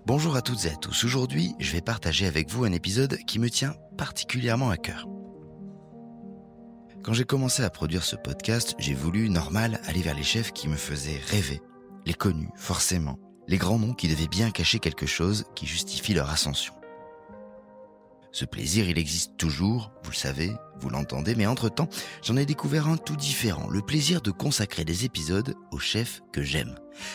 Bonjour à toutes et à tous. Aujourd'hui, je vais partager avec vous un épisode qui me tient particulièrement à cœur. Quand j'ai commencé à produire ce podcast, j'ai voulu, normal, aller vers les chefs qui me faisaient rêver. Les connus, forcément. Les grands noms qui devaient bien cacher quelque chose qui justifie leur ascension. Ce plaisir, il existe toujours, vous le savez, vous l'entendez, mais entre-temps, j'en ai découvert un tout différent, le plaisir de consacrer des épisodes aux chefs que j'aime.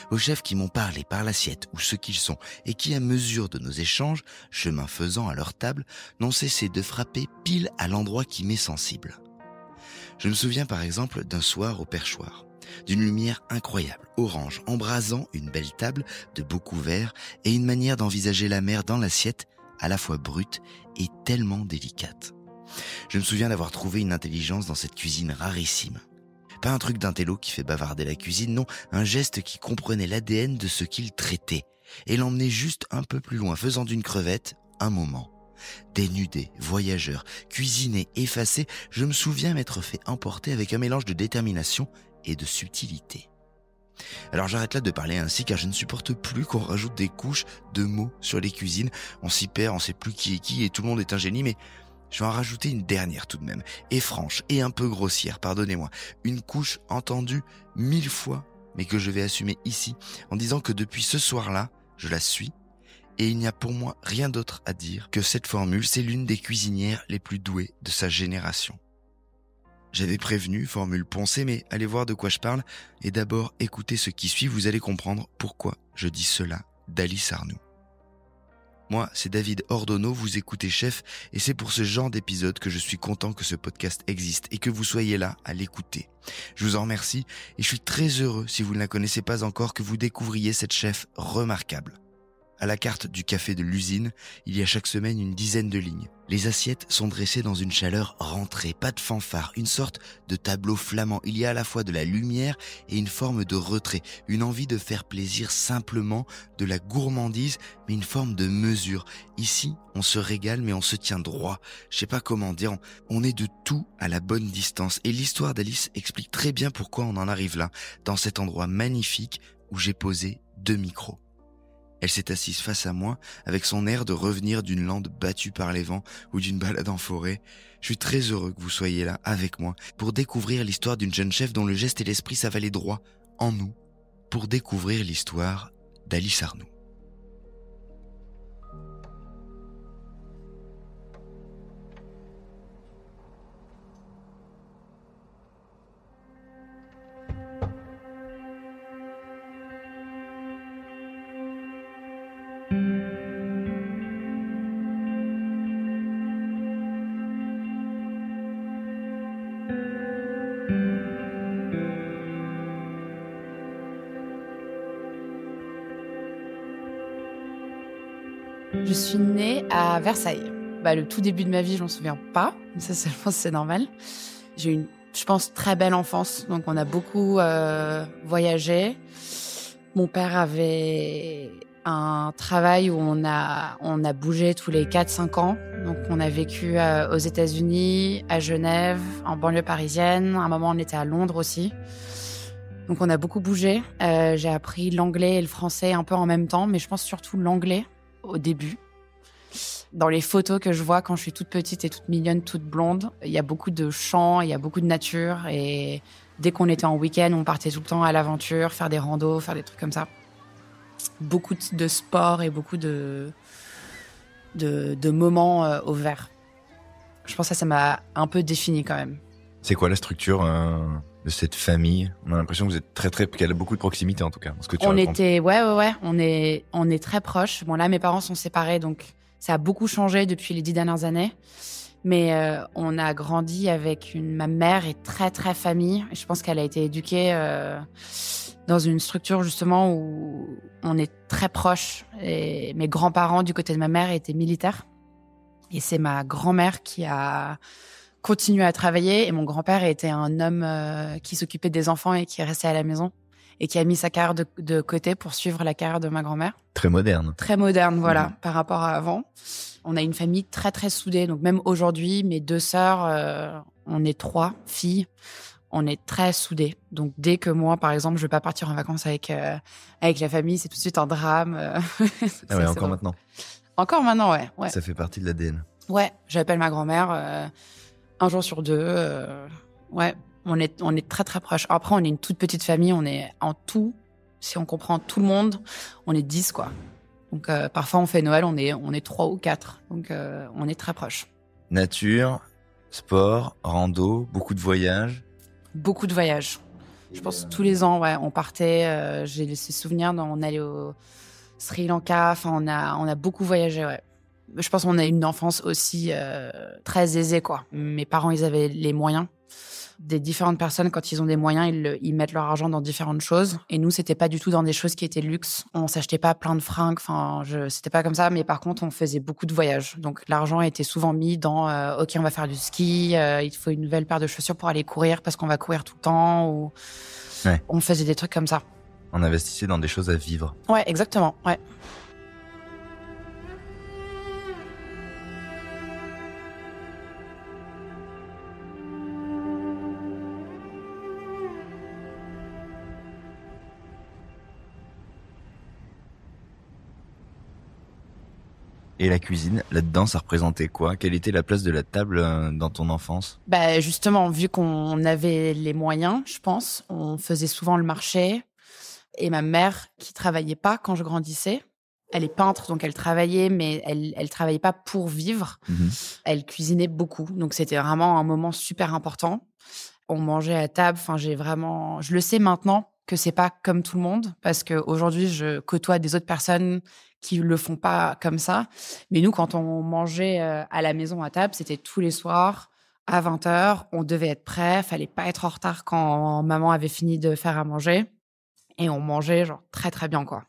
Aux chefs qui m'ont parlé par l'assiette ou ce qu'ils sont et qui, à mesure de nos échanges, chemin faisant à leur table, n'ont cessé de frapper pile à l'endroit qui m'est sensible. Je me souviens par exemple d'un soir au perchoir, d'une lumière incroyable, orange, embrasant une belle table de beaux couverts et une manière d'envisager la mer dans l'assiette à la fois brute et tellement délicate. Je me souviens d'avoir trouvé une intelligence dans cette cuisine rarissime. Pas un truc d'intello qui fait bavarder la cuisine, non, un geste qui comprenait l'ADN de ce qu'il traitait et l'emmenait juste un peu plus loin, faisant d'une crevette un moment. Dénudé, voyageur, cuisiné, effacé, je me souviens m'être fait emporter avec un mélange de détermination et de subtilité. Alors j'arrête là de parler ainsi car je ne supporte plus qu'on rajoute des couches de mots sur les cuisines. On s'y perd, on sait plus qui est qui et tout le monde est un génie, mais je vais en rajouter une dernière tout de même, et franche et un peu grossière, pardonnez-moi. Une couche entendue 1000 fois, mais que je vais assumer ici en disant que depuis ce soir-là, je la suis. Et il n'y a pour moi rien d'autre à dire que cette formule, c'est l'une des cuisinières les plus douées de sa génération. J'avais prévenu, formule poncée, mais allez voir de quoi je parle, et d'abord écoutez ce qui suit, vous allez comprendre pourquoi je dis cela d'Alice Arnoux. Moi, c'est David Ordonneau, vous écoutez Chef, et c'est pour ce genre d'épisode que je suis content que ce podcast existe et que vous soyez là à l'écouter. Je vous en remercie, et je suis très heureux, si vous ne la connaissez pas encore, que vous découvriez cette chef remarquable. À la carte du café de l'usine, il y a chaque semaine une dizaine de lignes. Les assiettes sont dressées dans une chaleur rentrée, pas de fanfare, une sorte de tableau flamand. Il y a à la fois de la lumière et une forme de retrait, une envie de faire plaisir simplement, de la gourmandise, mais une forme de mesure. Ici, on se régale mais on se tient droit. Je sais pas comment dire, on est de tout à la bonne distance. Et l'histoire d'Alice explique très bien pourquoi on en arrive là, dans cet endroit magnifique où j'ai posé 2 micros. Elle s'est assise face à moi, avec son air de revenir d'une lande battue par les vents ou d'une balade en forêt. Je suis très heureux que vous soyez là, avec moi, pour découvrir l'histoire d'une jeune chef dont le geste et l'esprit s'avalaient droit en nous, pour découvrir l'histoire d'Alice Arnoux. Je suis née à Versailles. Le tout début de ma vie, je m'en souviens pas. Ça, je pense que c'est normal. J'ai eu une, je pense, très belle enfance. Donc, on a beaucoup voyagé. Mon père avait un travail où on a bougé tous les 4-5 ans. Donc, on a vécu aux États-Unis, à Genève, en banlieue parisienne. À un moment, on était à Londres aussi. Donc, on a beaucoup bougé. J'ai appris l'anglais et le français un peu en même temps, mais je pense surtout l'anglais au début. Dans les photos que je vois quand je suis toute petite et toute mignonne, toute blonde, il y a beaucoup de champs, il y a beaucoup de nature. Et dès qu'on était en week-end, on partait tout le temps à l'aventure, faire des randos, faire des trucs comme ça. Beaucoup de sport et beaucoup de moments au vert. Je pense que ça m'a un peu définie quand même. C'est quoi la structure de cette famille? On a l'impression que vous êtes très qu'elle a beaucoup de proximité en tout cas. Ce que tu racontes. On est très proches. Bon là, mes parents sont séparés, donc ça a beaucoup changé depuis les 10 dernières années. Mais on a grandi avec ma mère est très famille. Et je pense qu'elle a été éduquée dans une structure justement où on est très proches. Et mes grands-parents du côté de ma mère étaient militaires. Et c'est ma grand-mère qui a continué à travailler. Et mon grand-père était un homme qui s'occupait des enfants et qui est resté à la maison. Et qui a mis sa carrière de côté pour suivre la carrière de ma grand-mère. Très moderne. Très moderne, voilà, par rapport à avant. On a une famille très soudée. Donc même aujourd'hui, mes 2 sœurs, on est 3 filles. On est très soudés. Donc, dès que moi, par exemple, je veux pas partir en vacances avec la famille, c'est tout de suite un drame. Ah ouais, encore maintenant. Encore maintenant, ouais. Ça fait partie de l'ADN. Ouais, j'appelle ma grand-mère un jour sur deux. Ouais, on est très, très proches. Après, on est une toute petite famille. On est en tout, si on comprend tout le monde, on est 10, quoi. Donc, parfois, on fait Noël, on est 3 ou 4. Donc, on est très proches. Nature, sport, rando, beaucoup de voyages. Beaucoup de voyages. Je pense tous les ans, ouais, on partait. J'ai ces souvenirs, on allait au Sri Lanka. Enfin, on a beaucoup voyagé, ouais. Je pense qu'on a une enfance aussi très aisée, quoi. Mes parents, ils avaient les moyens. Des différentes personnes, quand ils ont des moyens, ils mettent leur argent dans différentes choses. Et nous, c'était pas du tout dans des choses qui étaient luxe. On s'achetait pas plein de fringues. Enfin, c'était pas comme ça. Mais par contre, on faisait beaucoup de voyages. Donc, l'argent était souvent mis dans OK, on va faire du ski. Il faut une nouvelle paire de chaussures pour aller courir parce qu'on va courir tout le temps. Ou Ouais. on faisait des trucs comme ça. On investissait dans des choses à vivre. Ouais, exactement. Ouais. Et la cuisine, là-dedans, ça représentait quoi? Quelle était la place de la table dans ton enfance? Bah justement, vu qu'on avait les moyens, je pense, on faisait souvent le marché. Et ma mère, qui travaillait pas quand je grandissais, elle est peintre, donc elle travaillait, mais elle travaillait pas pour vivre. Elle cuisinait beaucoup, donc c'était vraiment un moment super important. On mangeait à table. Enfin, je le sais maintenant que c'est pas comme tout le monde, parce qu'aujourd'hui, je côtoie des autres personnes qui le font pas comme ça. Mais nous, quand on mangeait à la maison à table, c'était tous les soirs à 20h. On devait être prêt. Fallait pas être en retard quand maman avait fini de faire à manger. Et on mangeait genre très, très bien, quoi.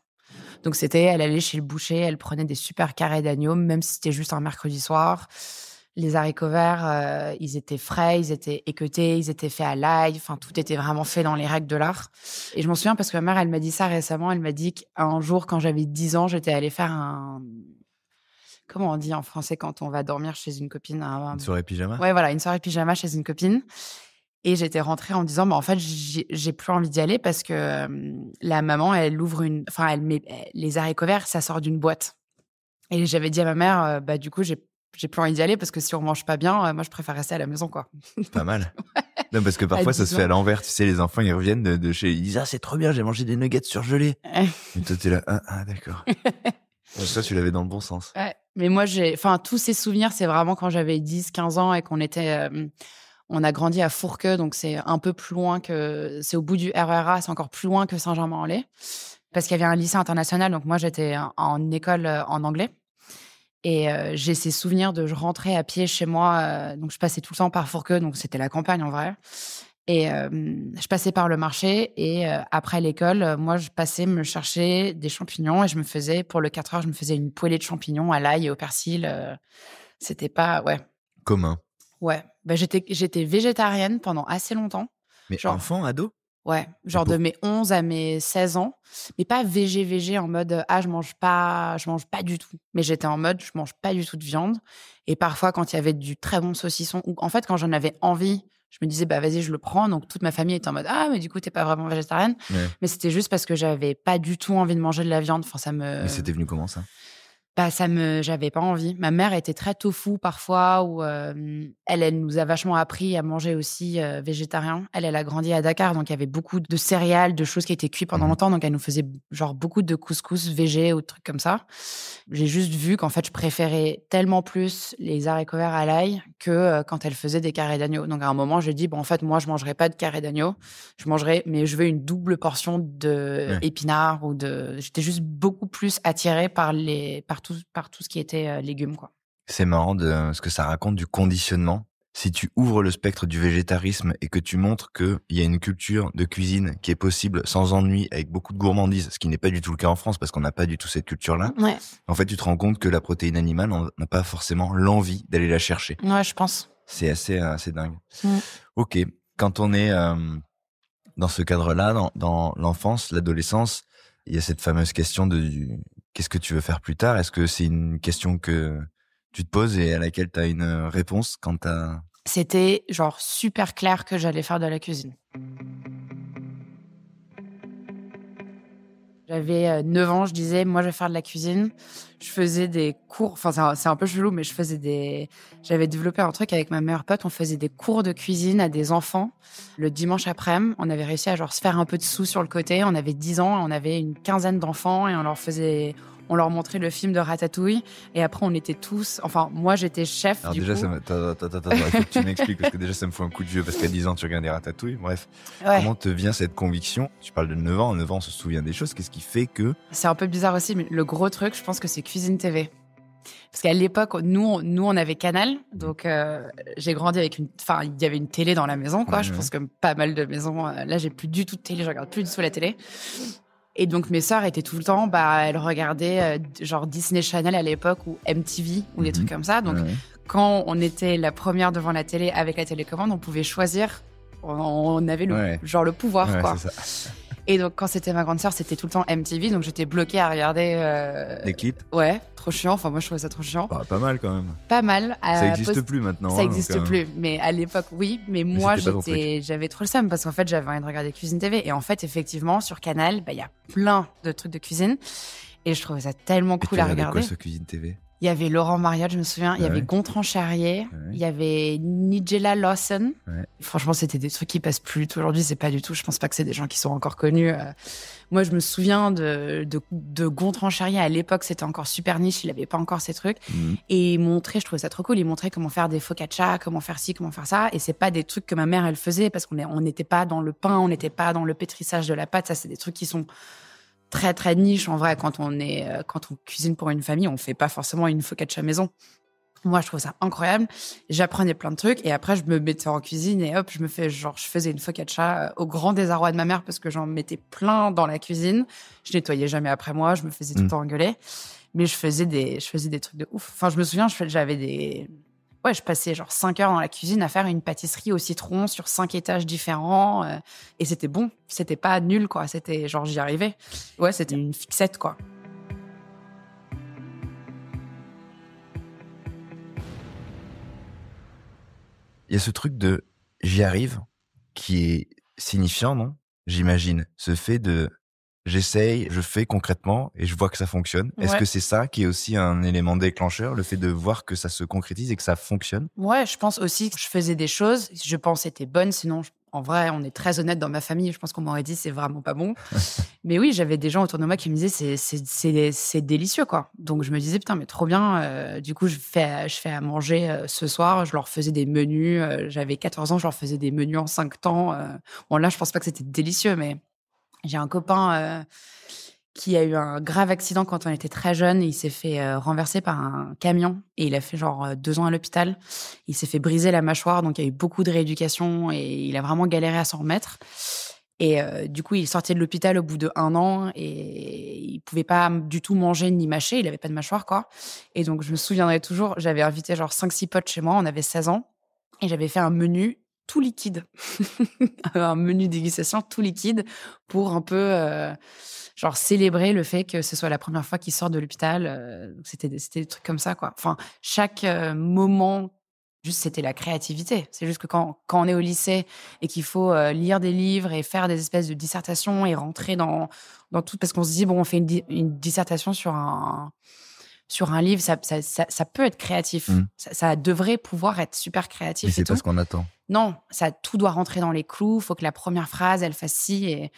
Donc, elle allait chez le boucher, elle prenait des super carrés d'agneau, même si c'était juste un mercredi soir. Les haricots verts, ils étaient frais, ils étaient équeutés, ils étaient faits à l'ail. Enfin, tout était vraiment fait dans les règles de l'art. Et je m'en souviens parce que ma mère, elle m'a dit ça récemment. Elle m'a dit qu'un jour, quand j'avais 10 ans, j'étais allée faire comment on dit en français quand on va dormir chez une copine? Une soirée pyjama? Ouais, voilà, une soirée pyjama chez une copine. Et j'étais rentrée en me disant, en fait, j'ai plus envie d'y aller parce que la maman, elle ouvre elle met les haricots verts, ça sort d'une boîte. Et j'avais dit à ma mère, du coup, j'ai plus envie d'y aller parce que si on mange pas bien, moi, je préfère rester à la maison, quoi. Pas mal. Non, parce que parfois, ça se fait à l'envers. Tu sais, les enfants, ils reviennent de chez... Ils disent « Ah, c'est trop bien, j'ai mangé des nuggets surgelés. » Et toi, t'es là « Ah, d'accord. » Ça, tu l'avais dans le bon sens. Ouais. Mais moi, tous ces souvenirs, c'est vraiment quand j'avais 10, 15 ans et qu'on était... on a grandi à Fourqueux, donc c'est un peu plus loin c'est au bout du RERA, c'est encore plus loin que Saint-Germain-en-Laye. Parce qu'il y avait un lycée international, donc moi, j'étais en école en anglais. Et j'ai ces souvenirs je rentrais à pied chez moi, donc je passais tout le temps par Fourqueux, donc c'était la campagne en vrai. Et je passais par le marché et après l'école, moi, je passais me chercher des champignons et pour le 4 heures, je me faisais une poêlée de champignons à l'ail et au persil. C'était pas... Ouais. Commun. Ouais. J'étais végétarienne pendant assez longtemps. Mais enfant, ado? Ouais, genre de mes 11 à mes 16 ans, mais pas végé en mode je mange pas du tout. Mais j'étais en mode je mange pas du tout de viande. Et parfois quand il y avait du très bon saucisson, ou en fait quand j'en avais envie, je me disais vas-y je le prends. Donc toute ma famille était en mode mais du coup t'es pas vraiment végétarienne. Ouais. Mais c'était juste parce que j'avais pas du tout envie de manger de la viande. Enfin Mais c'était venu comment ça? J'avais pas envie. Ma mère était très tofu parfois, ou elle nous a vachement appris à manger aussi végétarien. Elle a grandi à Dakar, donc il y avait beaucoup de céréales, de choses qui étaient cuites pendant longtemps, donc elle nous faisait genre beaucoup de couscous végé ou de trucs comme ça. J'ai juste vu qu'en fait, je préférais tellement plus les haricots verts à l'ail que quand elle faisait des carrés d'agneau. Donc à un moment, j'ai dit en fait, moi, je mangerai pas de carrés d'agneau. Mais je veux une double portion de épinards J'étais juste beaucoup plus attirée par tout ce qui était légumes, quoi. C'est marrant ce que ça raconte du conditionnement. Si tu ouvres le spectre du végétarisme et que tu montres qu'il y a une culture de cuisine qui est possible sans ennui, avec beaucoup de gourmandise, ce qui n'est pas du tout le cas en France parce qu'on n'a pas du tout cette culture-là, ouais. En fait, tu te rends compte que la protéine animale, on n'a pas forcément l'envie d'aller la chercher. Ouais, je pense. C'est assez dingue. Ok, quand on est dans ce cadre-là, dans l'enfance, l'adolescence, il y a cette fameuse question qu'est-ce que tu veux faire plus tard? Est-ce que c'est une question que tu te poses et à laquelle tu as une réponse quand tu as c'était genre super clair que j'allais faire de la cuisine. J'avais 9 ans, je disais, moi, je vais faire de la cuisine. Je faisais des cours, enfin, c'est un peu chelou, mais j'avais développé un truc avec ma meilleure pote. On faisait des cours de cuisine à des enfants. Le dimanche après-midi, on avait réussi à genre se faire un peu de sous sur le côté. On avait 10 ans, on avait une quinzaine d'enfants et on leur montrait le film de Ratatouille. Et après, on était tous, enfin, moi, j'étais chef. Alors du déjà, coup. Attends, il faut que tu m'expliques, parce que déjà, ça me fout un coup de vieux, parce qu'à 10 ans, tu regardais Ratatouille. Bref, Ouais. Comment te vient cette conviction? Tu parles de 9 ans, 9 ans, on se souvient des choses. Qu'est-ce qui fait que... C'est un peu bizarre aussi, mais le gros truc, je pense que c'est Cuisine TV. Parce qu'à l'époque, nous, on avait Canal, donc j'ai grandi avec il y avait une télé dans la maison, quoi. Ouais, Je ouais. pense que pas mal de maisons. Là, j'ai plus du tout de télé, je regarde plus du tout la télé. Et donc mes sœurs étaient tout le temps, elles regardaient genre Disney Channel à l'époque ou MTV ou des trucs comme ça. Donc quand on était la première devant la télé avec la télécommande, on pouvait choisir. On avait le pouvoir, quoi. C'est ça. Et donc, quand c'était ma grande sœur, c'était tout le temps MTV. Donc, j'étais bloquée à regarder... Des clips? Ouais, trop chiant. Enfin, moi, je trouvais ça trop chiant. Pas mal, quand même. Pas mal. Ça n'existe plus maintenant. Ça n'existe plus. Mais à l'époque, oui. Mais moi, j'avais trop le seum parce qu'en fait, j'avais envie de regarder Cuisine TV. Et en fait, effectivement, sur Canal, il y a plein de trucs de cuisine. Et je trouvais ça tellement cool à regarder. Quoi, sur Cuisine TV? Il y avait Laurent Mariotte, je me souviens. Il y avait Gontran Charrier. Il y avait Nigella Lawson. Franchement, c'était des trucs qui passent plus du tout aujourd'hui. C'est pas du tout. Je pense pas que c'est des gens qui sont encore connus. Moi, je me souviens de Gontran Charrier. À l'époque, c'était encore super niche. Il avait pas encore ces trucs. Et il montrait, je trouvais ça trop cool. Il montrait comment faire des focaccia, comment faire ci, comment faire ça. Et c'est pas des trucs que ma mère, elle faisait parce qu'on n'était pas dans le pain, on n'était pas dans le pétrissage de la pâte. Ça, c'est des trucs qui sont très très niche en vrai. Quand on cuisine pour une famille, on fait pas forcément une focaccia maison. Moi, je trouve ça incroyable. J'apprenais plein de trucs et après je me mettais en cuisine et hop, je faisais une focaccia au grand désarroi de ma mère parce que j'en mettais plein dans la cuisine. Je nettoyais jamais après moi, je me faisais tout le temps engueuler, mais je faisais des trucs de ouf. Enfin, je me souviens, je passais genre 5 heures dans la cuisine à faire une pâtisserie au citron sur 5 étages différents. Et c'était bon. C'était pas nul, quoi. C'était genre, j'y arrivais. Ouais, c'était une fixette, quoi. Il y a ce truc de « j'y arrive » qui est signifiant, non? J'imagine. Ce fait de j'essaye, je fais concrètement et je vois que ça fonctionne. Est-ce que c'est ça qui est aussi un élément déclencheur, le fait de voir que ça se concrétise et que ça fonctionne? Ouais, je pense aussi que je faisais des choses, je pense étaient bonnes, sinon, en vrai, on est très honnête dans ma famille, je pense qu'on m'aurait dit c'est vraiment pas bon. Mais oui, j'avais des gens autour de moi qui me disaient c'est délicieux, quoi. Donc je me disais putain, mais trop bien. Du coup, je fais à manger ce soir, je leur faisais des menus. J'avais 14 ans, je leur faisais des menus en 5 temps. Bon, là, je pense pas que c'était délicieux, mais j'ai un copain qui a eu un grave accident quand on était très jeune. Il s'est fait renverser par un camion et il a fait genre 2 ans à l'hôpital. Il s'est fait briser la mâchoire, donc il y a eu beaucoup de rééducation et il a vraiment galéré à s'en remettre. Et du coup, il sortait de l'hôpital au bout de 1 an et il pouvait pas du tout manger ni mâcher. Il avait pas de mâchoire, quoi. Et donc, je me souviendrai toujours, j'avais invité genre 5-6 potes chez moi. On avait 16 ans et j'avais fait un menu tout liquide. Un menu dégustation tout liquide pour un peu genre célébrer le fait que ce soit la première fois qu'il sort de l'hôpital. C'était des trucs comme ça, quoi. Enfin, chaque moment, juste, c'était la créativité. C'est juste que quand on est au lycée et qu'il faut lire des livres et faire des espèces de dissertations et rentrer dans tout, parce qu'on se dit, bon, on fait une dissertation sur un livre, ça peut être créatif. Ça devrait pouvoir être super créatif. Mais c'est pas ce qu'on attend. Non, tout doit rentrer dans les clous. Il faut que la première phrase, elle fasse ci. Et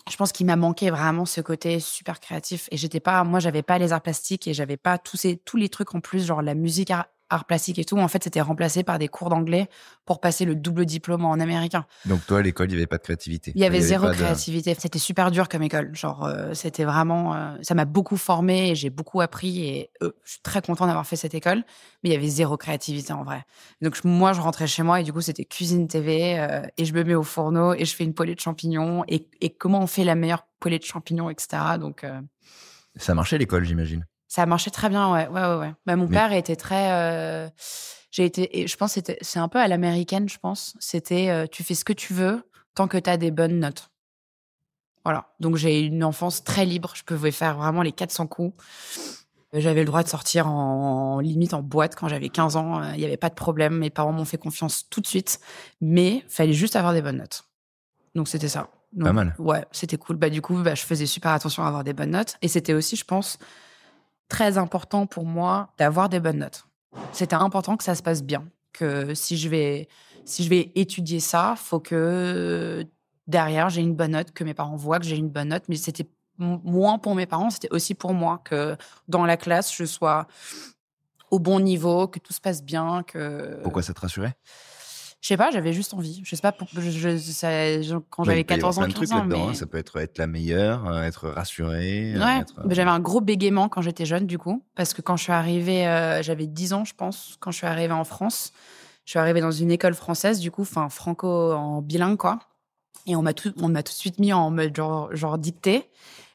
je pense qu'il m'a manqué vraiment ce côté super créatif. Et moi, j'avais pas les arts plastiques et j'avais pas tous les trucs en plus, genre la musique, arts plastiques et tout. En fait, c'était remplacé par des cours d'anglais pour passer le double diplôme en américain. Donc toi, à l'école, il n'y avait pas de créativité? Il y avait zéro créativité. C'était super dur comme école. Genre, c'était vraiment... ça m'a beaucoup formée et j'ai beaucoup appris. Et je suis très contente d'avoir fait cette école. Mais il y avait zéro créativité en vrai. Donc moi, je rentrais chez moi et du coup, c'était Cuisine TV et je me mets au fourneau et je fais une poêlée de champignons et comment on fait la meilleure poêlée de champignons, etc. Donc... Ça marchait l'école, j'imagine. Ça a marché très bien, ouais. Bah, mon père était très... je pense que c'est un peu à l'américaine, je pense. C'était tu fais ce que tu veux tant que tu as des bonnes notes. Voilà. Donc, j'ai eu une enfance très libre. Je pouvais faire vraiment les 400 coups. J'avais le droit de sortir limite en boîte quand j'avais 15 ans. Il n'y avait pas de problème. Mes parents m'ont fait confiance tout de suite. Mais il fallait juste avoir des bonnes notes. Donc, c'était ça. Donc, Pas mal. Ouais, c'était cool. Du coup, je faisais super attention à avoir des bonnes notes. Et c'était aussi, je pense, très important pour moi d'avoir des bonnes notes. C'était important que ça se passe bien. Que si je vais étudier ça, faut que derrière, j'ai une bonne note, que mes parents voient que j'ai une bonne note. Mais c'était moins pour mes parents, c'était aussi pour moi, que dans la classe, je sois au bon niveau, que tout se passe bien. Pourquoi ça te rassurait? Je sais pas, j'avais juste envie. Je sais pas, quand j'avais 14 ans, 15 ans. Mais... Ça peut être la meilleure, être rassurée. Ouais, j'avais un gros bégaiement quand j'étais jeune, du coup. Parce que quand je suis arrivée, j'avais 10 ans, je pense, quand je suis arrivée en France. Je suis arrivée dans une école française, du coup, franco en bilingue, quoi. Et on m'a tout de suite mis en mode genre dictée.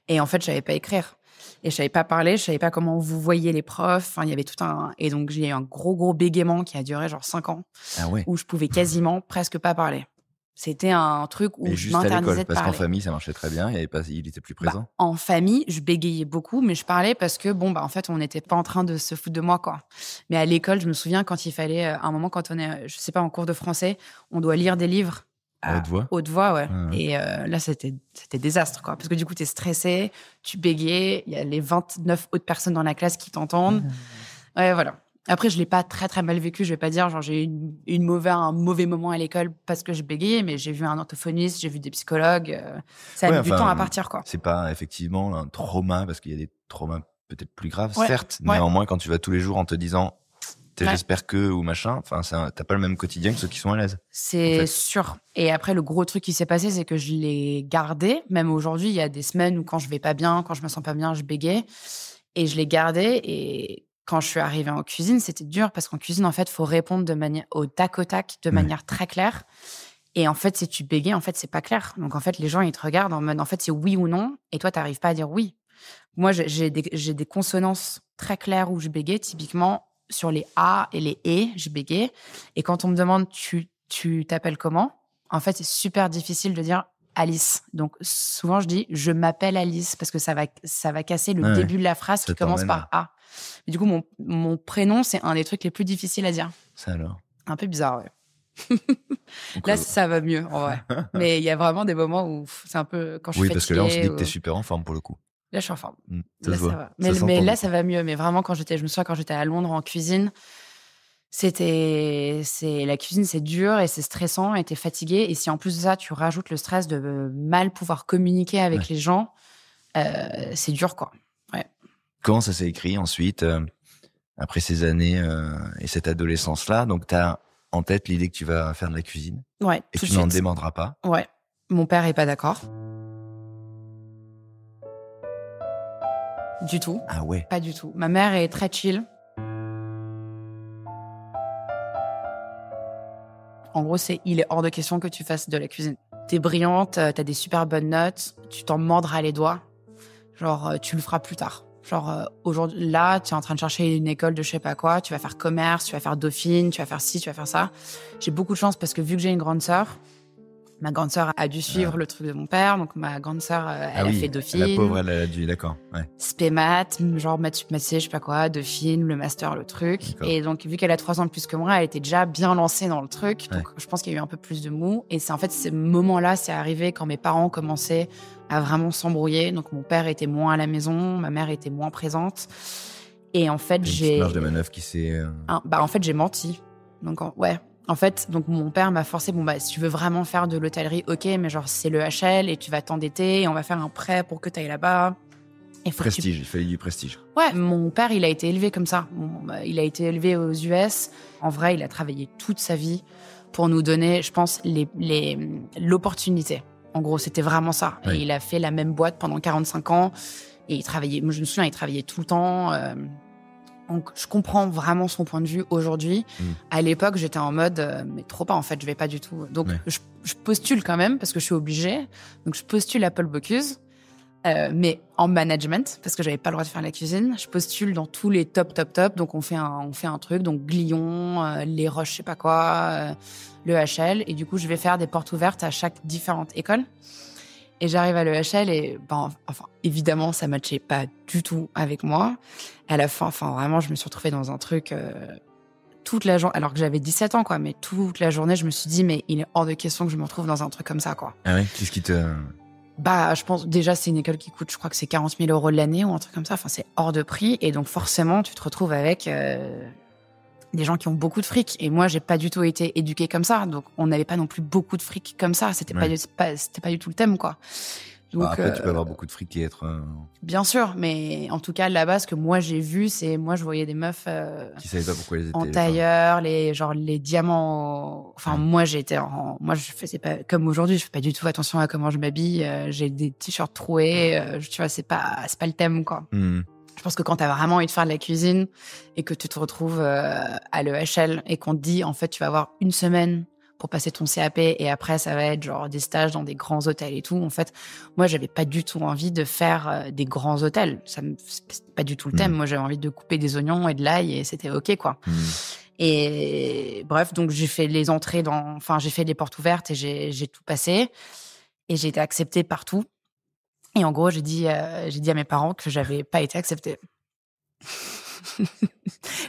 Et en fait, je savais pas écrire. Et je savais pas parler, je savais pas comment vous voyez les profs. Il y avait tout un... Et donc, j'ai eu un gros bégaiement qui a duré 5 ans. Ah ouais. Où je pouvais quasiment presque pas parler. C'était un truc où je m'interdisais de parler. Parce qu'en famille, ça marchait très bien, il était plus présent. En famille, je bégayais beaucoup, mais je parlais parce que, en fait, on n'était pas en train de se foutre de moi, quoi. Mais à l'école, je me souviens quand il fallait, à un moment, quand on est, je sais pas, en cours de français, on doit lire des livres. À haute voix? Haute voix, ouais. Ah, ouais. Et là, c'était désastre, quoi. Parce que du coup, t'es stressé, tu bégayes, il y a les 29 autres personnes dans la classe qui t'entendent. Ouais, voilà. Après, je l'ai pas très, très mal vécu. Je vais pas dire, j'ai eu un mauvais moment à l'école parce que je bégayais, mais j'ai vu un orthophoniste, j'ai vu des psychologues. Ça a mis du temps à partir, quoi. C'est pas effectivement un trauma, parce qu'il y a des traumas peut-être plus graves, ouais, certes. Ouais. Néanmoins, quand tu vas tous les jours en te disant, j'espère que, ou machin, t'as pas le même quotidien que ceux qui sont à l'aise. C'est sûr. Et après, le gros truc qui s'est passé, c'est que je l'ai gardé. Même aujourd'hui, il y a des semaines où quand je vais pas bien, quand je me sens pas bien, je bégaye. Et je l'ai gardé. Et quand je suis arrivée en cuisine, c'était dur parce qu'en cuisine, en fait, faut répondre au tac, de manière très claire. Et en fait, si tu bégayes, en fait, c'est pas clair. Donc, en fait, les gens, ils te regardent en mode, en fait, c'est oui ou non. Et toi, t'arrives pas à dire oui. Moi, j'ai des consonances très claires où je bégaye. Typiquement, sur les A et les E, je bégaye. Et quand on me demande, tu t'appelles comment? En fait, c'est super difficile de dire Alice. Donc, souvent, je dis, je m'appelle Alice parce que ça va casser le début de la phrase qui commence par A. Mais du coup, mon prénom, c'est un des trucs les plus difficiles à dire. Ça alors? Un peu bizarre, ouais. Là, ça va mieux, en vrai. Mais il y a vraiment des moments où c'est un peu quand je suis fatiguée. Oui, parce que là, on se dit que t'es super en forme pour le coup. Là, je suis en forme. Là, ça va. Mais là, ça va mieux. Mais vraiment, je me souviens quand j'étais à Londres en cuisine, la cuisine, c'est dur et c'est stressant et t'es fatigué. Et si en plus de ça, tu rajoutes le stress de mal pouvoir communiquer avec les gens, c'est dur, quoi. Ouais. Comment ça s'est écrit ensuite, après ces années et cette adolescence-là? Donc, t'as en tête l'idée que tu vas faire de la cuisine. Ouais. Et tu n'en démordras pas. Ouais. Mon père est pas d'accord. Du tout. Ah ouais. Pas du tout. Ma mère est très chill. En gros, il est hors de question que tu fasses de la cuisine. T'es brillante, t'as des super bonnes notes, tu t'en mordras les doigts. Genre, tu le feras plus tard. Genre, aujourd'hui, là, tu es en train de chercher une école de je sais pas quoi, tu vas faire commerce, tu vas faire Dauphine, tu vas faire ci, tu vas faire ça. J'ai beaucoup de chance parce que vu que j'ai une grande sœur, ma grande sœur a dû suivre le truc de mon père. Donc, ma grande sœur, elle a fait Dauphine. La pauvre, elle a dû, d'accord. Ouais. Spémat, genre maths sup, je sais pas quoi, Dauphine, le master, le truc. D'accord. Et donc, vu qu'elle a 3 ans de plus que moi, elle était déjà bien lancée dans le truc. Donc, je pense qu'il y a eu un peu plus de mou. Et c'est en fait, ces moments-là, c'est arrivé quand mes parents commençaient à vraiment s'embrouiller. Donc, mon père était moins à la maison, ma mère était moins présente. Et en fait, j'ai... Une marge de manœuvre qui s'est... en fait, j'ai menti. Donc, En fait, donc mon père m'a forcé, si tu veux vraiment faire de l'hôtellerie, ok, mais genre c'est le HL et tu vas t'endetter et on va faire un prêt pour que tu ailles là-bas. Prestige, il fallait du prestige. Ouais, mon père, il a été élevé comme ça. Il a été élevé aux US. En vrai, il a travaillé toute sa vie pour nous donner, je pense, l'opportunité. En gros, c'était vraiment ça. Oui. Et il a fait la même boîte pendant 45 ans. Et il travaillait, moi je me souviens, il travaillait tout le temps. Donc, je comprends vraiment son point de vue aujourd'hui. À l'époque, j'étais en mode, mais trop pas, en fait, je vais pas du tout. Donc, je postule quand même parce que je suis obligée. Donc, je postule à Paul Bocuse, mais en management parce que j'avais pas le droit de faire la cuisine. Je postule dans tous les top. Donc, on fait un truc. Donc, Glion, les Roches, je sais pas quoi, le HL. Et du coup, je vais faire des portes ouvertes à chaque différente école. Et j'arrive à l'EHL et, évidemment, ça matchait pas du tout avec moi. À la fin, vraiment, je me suis retrouvée dans un truc toute la journée, alors que j'avais 17 ans, quoi. Mais toute la journée, je me suis dit, mais il est hors de question que je me retrouve dans un truc comme ça, quoi. Ah ouais, qu'est-ce qui te... Je pense, déjà, c'est une école qui coûte, je crois que c'est 40 000 € de l'année ou un truc comme ça. Enfin, c'est hors de prix. Et donc, forcément, tu te retrouves avec des gens qui ont beaucoup de fric. Et moi, j'ai pas du tout été éduquée comme ça. Donc, on n'avait pas non plus beaucoup de fric comme ça. C'était pas du tout le thème, quoi. Donc, après, tu peux avoir beaucoup de fric et être... Bien sûr, mais en tout cas, là-bas, ce que moi, j'ai vu, c'est... Moi, je voyais des meufs qui savaient pas pourquoi elles étaient... en tailleur, les diamants... Moi, j'étais en... Moi, je faisais pas... Comme aujourd'hui, je fais pas du tout attention à comment je m'habille. J'ai des t-shirts troués. Tu vois, c'est pas le thème, quoi. Je pense que quand t'as vraiment envie de faire de la cuisine et que tu te retrouves à l'EHL et qu'on te dit, en fait, tu vas avoir une semaine pour passer ton CAP et après, ça va être genre des stages dans des grands hôtels et tout. En fait, moi, j'avais pas du tout envie de faire des grands hôtels. C'est pas du tout le thème. Moi, j'avais envie de couper des oignons et de l'ail et c'était OK, quoi. Et bref, donc j'ai fait les entrées j'ai fait les portes ouvertes et j'ai tout passé et j'ai été acceptée partout. Et en gros, j'ai dit à mes parents que j'avais pas été acceptée.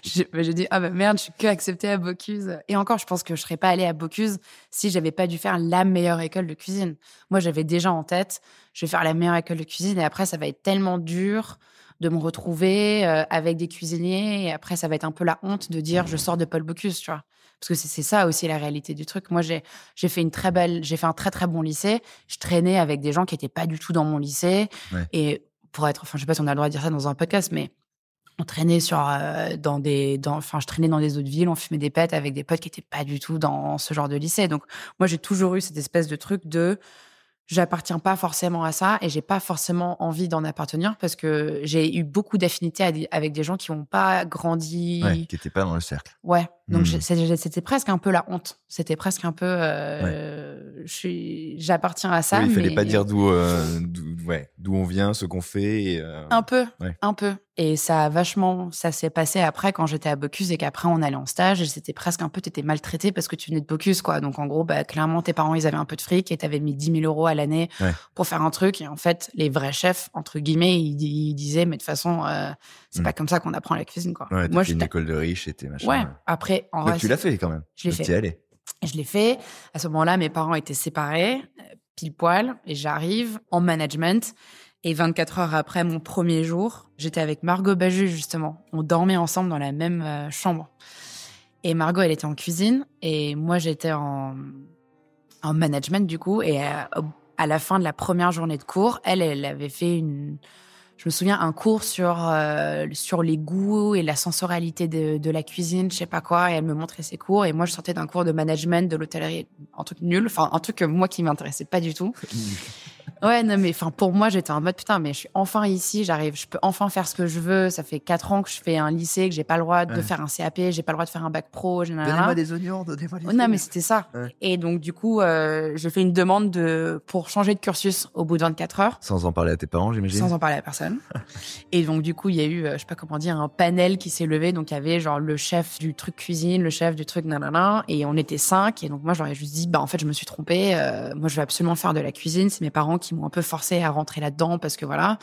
J'ai dit, merde, je suis que acceptée à Bocuse. Et encore, je pense que je serais pas allée à Bocuse si j'avais pas dû faire la meilleure école de cuisine. Moi, j'avais déjà en tête, je vais faire la meilleure école de cuisine et après, ça va être tellement dur de me retrouver avec des cuisiniers et après, ça va être un peu la honte de dire, je sors de Paul Bocuse, tu vois. Parce que c'est ça aussi la réalité du truc. Moi, j'ai fait un très, très bon lycée. Je traînais avec des gens qui étaient pas du tout dans mon lycée. Ouais. Et je sais pas si on a le droit de dire ça dans un podcast, mais on traînait je traînais dans des autres villes, on fumait des pètes avec des potes qui étaient pas du tout dans ce genre de lycée. Donc, moi, j'ai toujours eu cette espèce de truc de j'appartiens pas forcément à ça et j'ai pas forcément envie d'en appartenir parce que j'ai eu beaucoup d'affinités avec des gens qui ont pas grandi. Ouais, qui étaient pas dans le cercle. Ouais. Donc, c'était presque un peu la honte. C'était presque un peu, j'appartiens à ça. Oui, il fallait pas dire d'où on vient, ce qu'on fait. Et, un peu. Et ça s'est passé après quand j'étais à Bocuse et qu'après on allait en stage et c'était presque un peu, t'étais maltraité parce que tu venais de Bocuse, quoi. Donc en gros, clairement, tes parents, ils avaient un peu de fric et t'avais mis 10 000 € à l'année pour faire un truc. Et en fait, les vrais chefs, entre guillemets, ils disaient, mais de toute façon, c'est pas comme ça qu'on apprend la cuisine, quoi. Ouais, moi, fait une école de riche et t'es machin. Ouais. Après, en vrai, tu l'as fait quand même. Je l'ai fait. Je l'ai fait. À ce moment-là, mes parents étaient séparés, pile poil, et j'arrive en management. Et 24 heures après mon premier jour, j'étais avec Margot Baju, justement. On dormait ensemble dans la même chambre. Et Margot, elle était en cuisine, et moi, j'étais en management, du coup. Et à la fin de la première journée de cours, elle avait fait je me souviens, un cours sur les goûts et la sensorialité de la cuisine, je sais pas quoi, et elle me montrait ses cours, et moi je sortais d'un cours de management de l'hôtellerie, un truc nul, un truc moi qui m'intéressait pas du tout. Ouais, non, mais pour moi, j'étais en mode putain, mais je suis enfin ici, je peux enfin faire ce que je veux. Ça fait 4 ans que je fais un lycée, que j'ai pas le droit de faire un CAP, j'ai pas le droit de faire un bac pro. Donnez-moi des oignons, donnez-moi des Non, mais c'était ça. Ouais. Et donc, du coup, je fais une demande pour changer de cursus au bout de 24 heures. Sans en parler à tes parents, j'imagine. Sans en parler à personne. Et donc, du coup, il y a eu, je sais pas comment dire, un panel qui s'est levé. Donc, il y avait genre le chef du truc cuisine, le chef du truc nanana. Et on était 5. Et donc, moi, j'aurais juste dit, en fait, je me suis trompée. Moi, je vais absolument faire de la cuisine. C'est mes parents qui m'ont un peu forcé à rentrer là-dedans parce que voilà.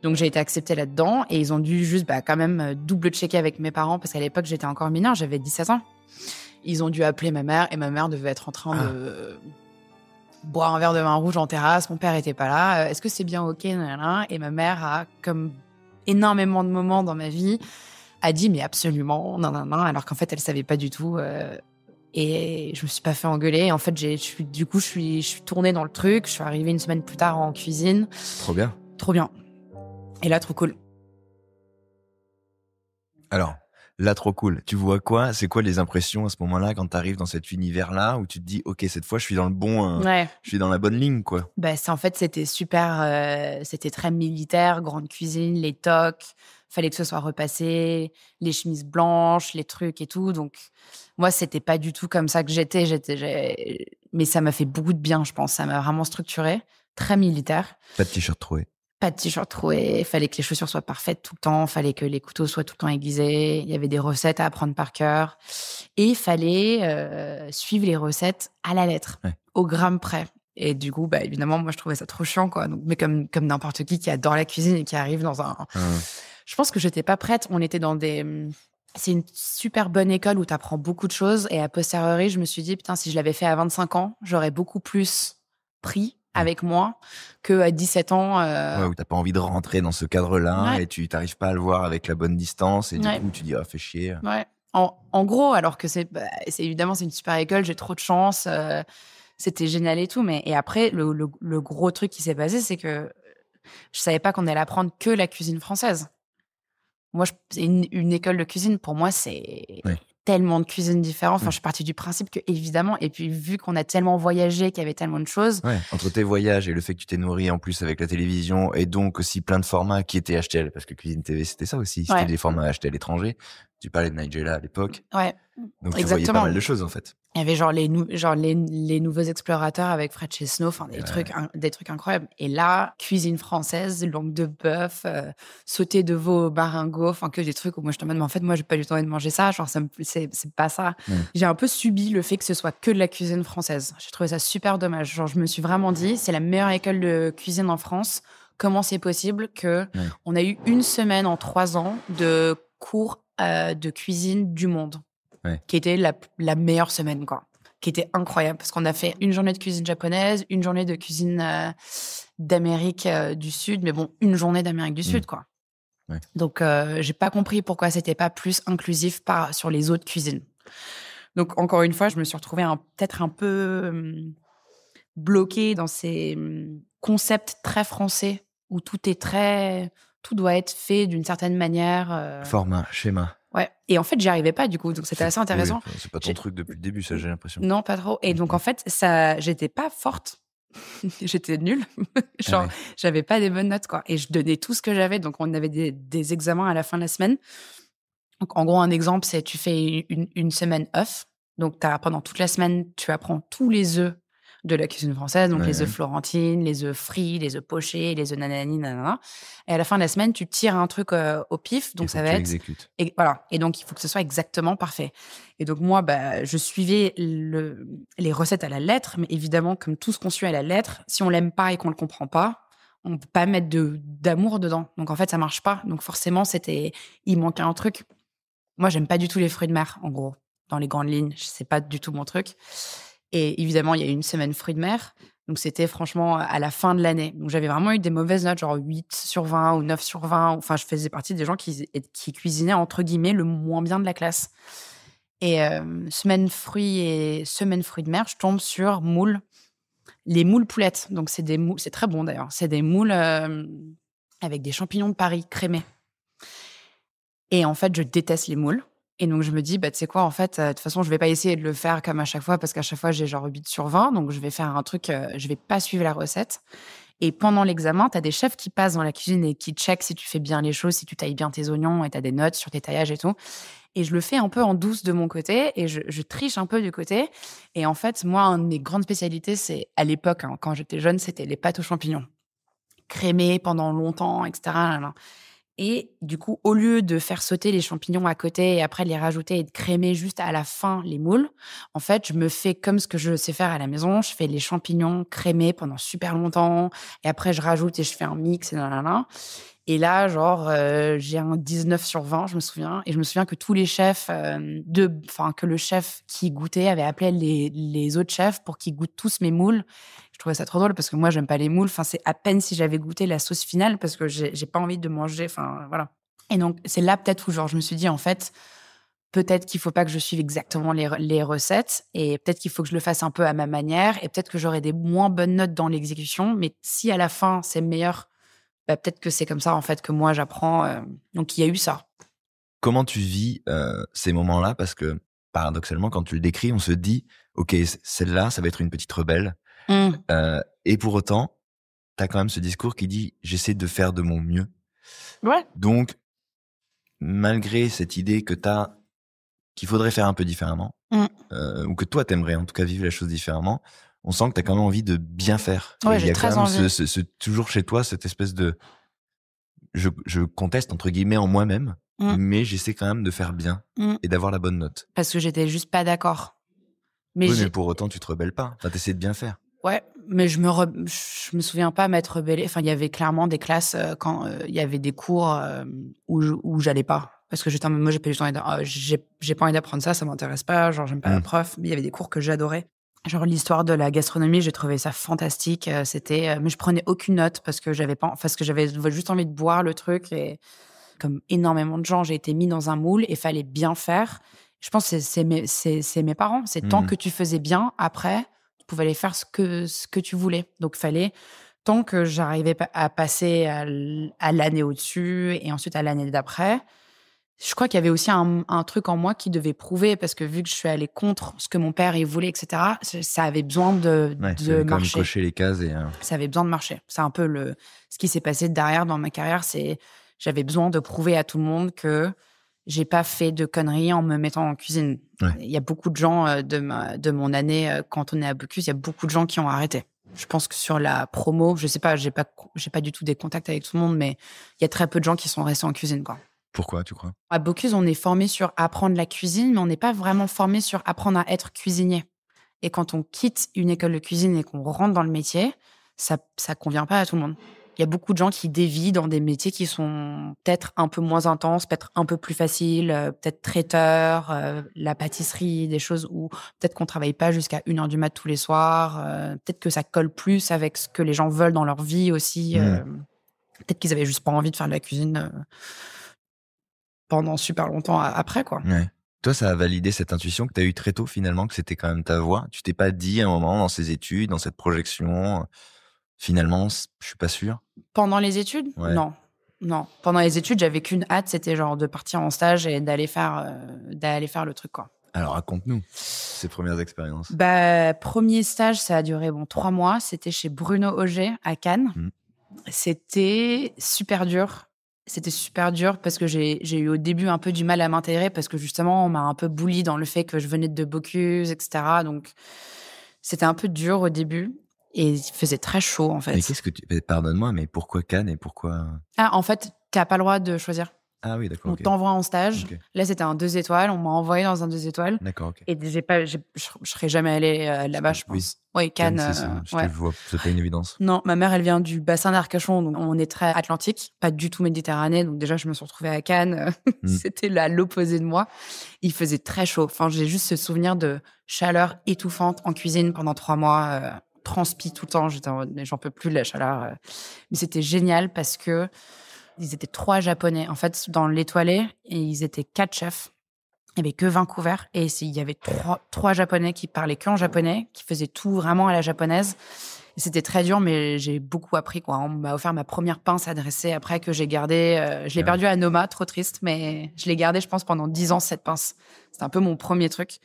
Donc, j'ai été acceptée là-dedans et ils ont dû juste quand même double-checker avec mes parents parce qu'à l'époque, j'étais encore mineure, j'avais 17 ans. Ils ont dû appeler ma mère et ma mère devait être en train de boire un verre de vin rouge en terrasse. Mon père était pas là. Est-ce que c'est bien OK? Et ma mère a, comme énormément de moments dans ma vie, a dit mais absolument, alors qu'en fait, elle savait pas du tout. Et je me suis pas fait engueuler. En fait, je suis tournée dans le truc. Je suis arrivée une semaine plus tard en cuisine. Trop bien. Trop bien. Et là, trop cool. Alors, là, trop cool. Tu vois quoi? C'est quoi les impressions à ce moment-là quand tu arrives dans cet univers-là où tu te dis, OK, cette fois, je suis dans le bon, je suis dans la bonne ligne, quoi. En fait, c'était super, c'était très militaire, grande cuisine, les tocs. Fallait que ce soit repassé, les chemises blanches, les trucs et tout. Donc, moi, c'était pas du tout comme ça que j'étais. Mais ça m'a fait beaucoup de bien, je pense. Ça m'a vraiment structuré, très militaire. Pas de t-shirt troué. Pas de t-shirt troué. Il fallait que les chaussures soient parfaites tout le temps. Il fallait que les couteaux soient tout le temps aiguisés. Il y avait des recettes à apprendre par cœur. Et il fallait suivre les recettes à la lettre, au gramme près. Et du coup, bah, évidemment, moi, je trouvais ça trop chiant, quoi. Donc, mais comme n'importe qui adore la cuisine et qui arrive dans un... Je pense que j'étais pas prête. On était dans des... C'est une super bonne école où tu apprends beaucoup de choses. Et a posteriori, je me suis dit, putain, si je l'avais fait à 25 ans, j'aurais beaucoup plus pris avec moi qu'à 17 ans. Ouais, où t'as pas envie de rentrer dans ce cadre-là Ouais. et tu t'arrives pas à le voir avec la bonne distance et du Ouais. coup, tu dis, ah, fais chier. Ouais. En gros, alors que c'est évidemment, c'est une super école, j'ai trop de chance. C'était génial et tout. Et après, le gros truc qui s'est passé, c'est que je savais pas qu'on allait apprendre que la cuisine française. Moi, c'est une école de cuisine, pour moi, c'est tellement de cuisines différentes. Enfin, je suis partie du principe que, évidemment, et puis vu qu'on a tellement voyagé, qu'il y avait tellement de choses. Ouais, entre tes voyages et le fait que tu t'es nourri en plus avec la télévision et donc aussi plein de formats qui étaient achetés, parce que Cuisine TV, c'était ça aussi. C'était des formats achetés à l'étranger. Tu parlais de Nigella à l'époque. Ouais. Donc, tu voyais pas mal de choses, en fait. Il y avait genre les nouveaux explorateurs avec Fred Chesneau, enfin des trucs incroyables. Et là, cuisine française, langue de bœuf, sauté de veau au baringot, enfin que des trucs où moi je te demande, mais en fait moi j'ai pas du tout envie de manger ça, genre c'est pas ça. J'ai un peu subi le fait que ce soit que de la cuisine française. J'ai trouvé ça super dommage. Genre je me suis vraiment dit, c'est la meilleure école de cuisine en France. Comment c'est possible que on a eu une semaine en 3 ans de cours de cuisine du monde? Qui était la meilleure semaine, quoi. Qui était incroyable, parce qu'on a fait une journée de cuisine japonaise, une journée de cuisine d'Amérique du Sud, mais bon, une journée d'Amérique du Sud, quoi. Ouais. Donc, j'ai pas compris pourquoi c'était pas plus inclusif sur les autres cuisines. Donc, encore une fois, je me suis retrouvée peut-être un peu bloquée dans ces concepts très français, où tout doit être fait d'une certaine manière. Format, schéma. Ouais. Et en fait, j'y arrivais pas, du coup. Donc, c'était assez intéressant. Oui, c'est pas ton truc depuis le début, ça, j'ai l'impression. Non, pas trop. Et donc, en fait, j'étais pas forte. J'étais nulle. Genre, j'avais pas des bonnes notes, quoi. Et je donnais tout ce que j'avais. Donc, on avait des examens à la fin de la semaine. Donc, en gros, un exemple, c'est tu fais une semaine œuf. Donc, pendant toute la semaine, tu apprends tous les œufs de la cuisine française, donc les œufs florentines, les œufs frits, les œufs pochés, les œufs nanani, nanana. Et à la fin de la semaine, tu tires un truc au pif, donc ça va être... Exécutes. Et voilà. Et donc, il faut que ce soit exactement parfait. Et donc, moi, je suivais les recettes à la lettre, mais évidemment, comme tout ce qu'on suit à la lettre, si on l'aime pas et qu'on le comprend pas, on peut pas mettre d'amour dedans. Donc, en fait, ça marche pas. Donc, forcément, il manquait un truc. Moi, j'aime pas du tout les fruits de mer, en gros. Dans les grandes lignes, c'est pas du tout mon truc. Et évidemment, il y a eu une semaine fruits de mer. Donc, c'était franchement à la fin de l'année. Donc, j'avais vraiment eu des mauvaises notes, genre 8 sur 20 ou 9 sur 20. Enfin, je faisais partie des gens qui cuisinaient, entre guillemets, le moins bien de la classe. Et semaine fruits de mer, je tombe sur moules. Les moules poulettes. Donc, c'est très bon d'ailleurs. C'est des moules avec des champignons de Paris crémés. Et en fait, je déteste les moules. Et donc, je me dis, tu sais quoi, en fait, de toute façon, je vais pas essayer de le faire comme à chaque fois, parce qu'à chaque fois, j'ai genre 8 sur 20. Donc, je vais faire un truc, je vais pas suivre la recette. Et pendant l'examen, tu as des chefs qui passent dans la cuisine et qui checkent si tu fais bien les choses, si tu tailles bien tes oignons, et tu as des notes sur tes taillages et tout. Et je le fais un peu en douce de mon côté, et je triche un peu du côté. Et en fait, moi, une de mes grandes spécialités, c'est, à l'époque, quand j'étais jeune, c'était les pâtes aux champignons. Crémées pendant longtemps, etc. Et du coup, au lieu de faire sauter les champignons à côté et après de les rajouter et de crémer juste à la fin les moules, en fait, je me fais comme ce que je sais faire à la maison. Je fais les champignons crémés pendant super longtemps et après, je rajoute et je fais un mix et nanana. Et là, genre, j'ai un 19 sur 20, je me souviens. Et je me souviens que tous les chefs, que le chef qui goûtait avait appelé les autres chefs pour qu'ils goûtent tous mes moules. Je trouvais ça trop drôle parce que moi, j'aime pas les moules. Enfin, c'est à peine si j'avais goûté la sauce finale parce que j'ai pas envie de manger. Enfin, voilà. Et donc, c'est là peut-être où, genre, je me suis dit, en fait, peut-être qu'il faut pas que je suive exactement les recettes et peut-être qu'il faut que je le fasse un peu à ma manière et peut-être que j'aurai des moins bonnes notes dans l'exécution. Mais si à la fin, c'est meilleur, peut-être que c'est comme ça, en fait, que moi, j'apprends. Donc, il y a eu ça. Comment tu vis ces moments-là? Parce que, paradoxalement, quand tu le décris, on se dit, OK, celle-là, ça va être une petite rebelle. Et pour autant, tu as quand même ce discours qui dit, j'essaie de faire de mon mieux. Ouais. Donc, malgré cette idée que tu as qu'il faudrait faire un peu différemment, ou que toi, t'aimerais en tout cas vivre la chose différemment, on sent que tu as quand même envie de bien faire. Ouais, j'ai très quand même envie. toujours chez toi cette espèce de... Je conteste, entre guillemets, en moi-même, mais j'essaie quand même de faire bien et d'avoir la bonne note. Parce que j'étais juste pas d'accord. Mais pour autant, tu te rebelles pas. Enfin, t'essaies de bien faire. Ouais, mais je me souviens pas m'être rebellée. Enfin, il y avait clairement des classes quand il y avait des cours où j'allais pas. Parce que j'étais en mode, moi, j'ai pas du tout envie j'ai pas envie d'apprendre ça m'intéresse pas. Genre, j'aime pas la prof. Mais il y avait des cours que j'adorais. Genre, l'histoire de la gastronomie, j'ai trouvé ça fantastique. Mais je prenais aucune note parce que j'avais juste envie de boire le truc. Et comme énormément de gens, j'ai été mis dans un moule et fallait bien faire. Je pense que c'est mes parents. C'est tant que tu faisais bien, après, tu pouvais aller faire ce que tu voulais. Donc, fallait, tant que j'arrivais à passer à l'année au-dessus et ensuite à l'année d'après, je crois qu'il y avait aussi un truc en moi qui devait prouver, parce que vu que je suis allée contre ce que mon père il voulait, etc., ça avait besoin de marcher. Comme cocher les cases. Ça avait besoin de marcher. C'est un peu ce qui s'est passé derrière dans ma carrière, c'est j'avais besoin de prouver à tout le monde que j'ai pas fait de conneries en me mettant en cuisine. Ouais. Il y a beaucoup de gens de mon année, quand on est à Bocuse, il y a beaucoup de gens qui ont arrêté. Je pense que sur la promo, je sais pas, j'ai pas du tout des contacts avec tout le monde, mais il y a très peu de gens qui sont restés en cuisine, quoi. Pourquoi, tu crois? À Bocuse, on est formé sur apprendre la cuisine, mais on n'est pas vraiment formé sur apprendre à être cuisinier. Et quand on quitte une école de cuisine et qu'on rentre dans le métier, ça convient pas à tout le monde. Il y a beaucoup de gens qui dévient dans des métiers qui sont peut-être un peu moins intenses, peut-être un peu plus faciles, peut-être traiteur, la pâtisserie, des choses où peut-être qu'on travaille pas jusqu'à 1h du mat tous les soirs, peut-être que ça colle plus avec ce que les gens veulent dans leur vie aussi. Peut-être qu'ils avaient juste pas envie de faire de la cuisine pendant super longtemps après, quoi. Ouais. Toi, ça a validé cette intuition que tu as eue très tôt, finalement, que c'était quand même ta voie. Tu t'es pas dit à un moment dans ces études, dans cette projection, finalement, je suis pas sûr. Pendant les études? Ouais. Non. Pendant les études, j'avais qu'une hâte, c'était genre de partir en stage et d'aller faire le truc, quoi. Alors, raconte-nous ces premières expériences. Premier stage, ça a duré 3 mois. C'était chez Bruno Auger à Cannes. C'était super dur. C'était super dur parce que j'ai eu au début un peu du mal à m'intégrer parce que justement, on m'a un peu bully dans le fait que je venais de Bocuse, etc. Donc, c'était un peu dur au début et il faisait très chaud, en fait. Mais pardonne-moi, mais pourquoi Cannes et pourquoi... Ah, en fait, t'as pas le droit de choisir. Ah oui, d'accord. On t'envoie en stage. Okay. Là, c'était un 2 étoiles. On m'a envoyé dans un 2 étoiles. D'accord, ok. Et je serais jamais allée là-bas, je pense. Oui, Cannes. Je te vois, c'est pas une évidence. Non, ma mère, elle vient du bassin d'Arcachon, donc on est très atlantique, pas du tout méditerranée. Donc déjà, je me suis retrouvée à Cannes. C'était l'opposé de moi. Il faisait très chaud. Enfin, j'ai juste ce souvenir de chaleur étouffante en cuisine pendant 3 mois. Transpi tout le temps. J'en peux plus de la chaleur. Mais c'était génial parce que ils étaient 3 Japonais. En fait, dans l'étoilé, et ils étaient 4 chefs. Il n'y avait que 20 couverts. Et il y avait 3 Japonais qui parlaient qu'en japonais, qui faisaient tout vraiment à la japonaise. Et c'était très dur, mais j'ai beaucoup appris, quoi. On m'a offert ma première pince à dresser après que j'ai gardé. Je l'ai perdue à Noma, trop triste, mais je l'ai gardée, je pense, pendant 10 ans, cette pince. C'était un peu mon premier truc.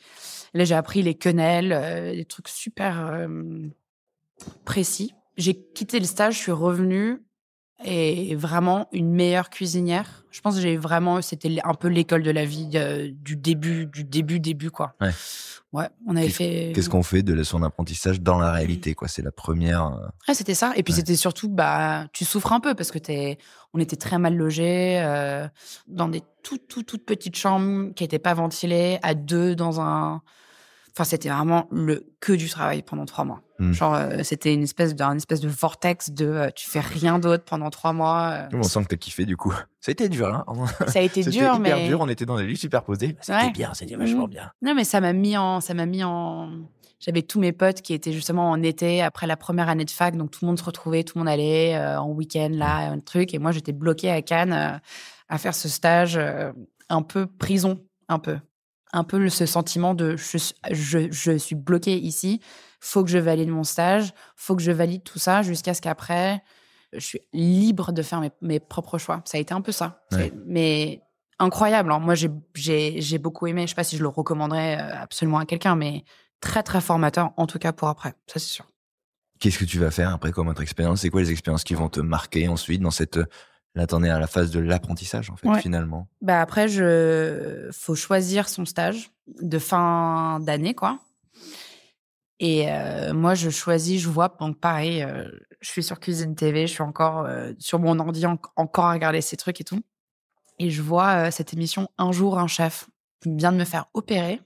Et là, j'ai appris les quenelles, des trucs super précis. J'ai quitté le stage, je suis revenue. Et vraiment une meilleure cuisinière. Je pense que c'était un peu l'école de la vie du début, quoi. Ouais, on avait fait... Qu'est-ce qu'on fait de son apprentissage dans la réalité, quoi? C'est la première... Ouais, c'était ça. Et puis c'était surtout, tu souffres un peu parce que on était très mal logés, dans des toutes petites chambres qui n'étaient pas ventilées, à 2 dans un... Enfin, c'était vraiment que du travail pendant 3 mois. Genre, c'était une espèce de vortex tu fais rien d'autre pendant 3 mois. On sent que t'as kiffé, du coup. Ça a été dur, hein. Ça a été dur, mais... C'était hyper dur, on était dans des lits superposés. C'était bien, c'était vachement bien. Non, mais ça m'a mis en... J'avais tous mes potes qui étaient justement en été, après la première année de fac, donc tout le monde se retrouvait, tout le monde allait en week-end, là, un truc. Et moi, j'étais bloquée à Cannes à faire ce stage un peu prison, un peu ce sentiment de je suis bloquée ici, faut que je valide mon stage, faut que je valide tout ça jusqu'à ce qu'après je suis libre de faire mes propres choix. Ça a été un peu ça. Ouais. Mais incroyable, hein. Moi j'ai beaucoup aimé, je sais pas si je le recommanderais absolument à quelqu'un, mais très très formateur en tout cas pour après, ça c'est sûr. Qu'est-ce que tu vas faire après comme autre expérience? C'est quoi les expériences qui vont te marquer ensuite dans cette... Là, t'en es à la phase de l'apprentissage, en fait, finalement. Après, faut choisir son stage de fin d'année, quoi. Et moi, je vois, donc pareil, je suis sur Cuisine TV, je suis encore sur mon ordi, encore à regarder ces trucs et tout. Et je vois cette émission Un jour, un chef, qui vient de me faire opérer.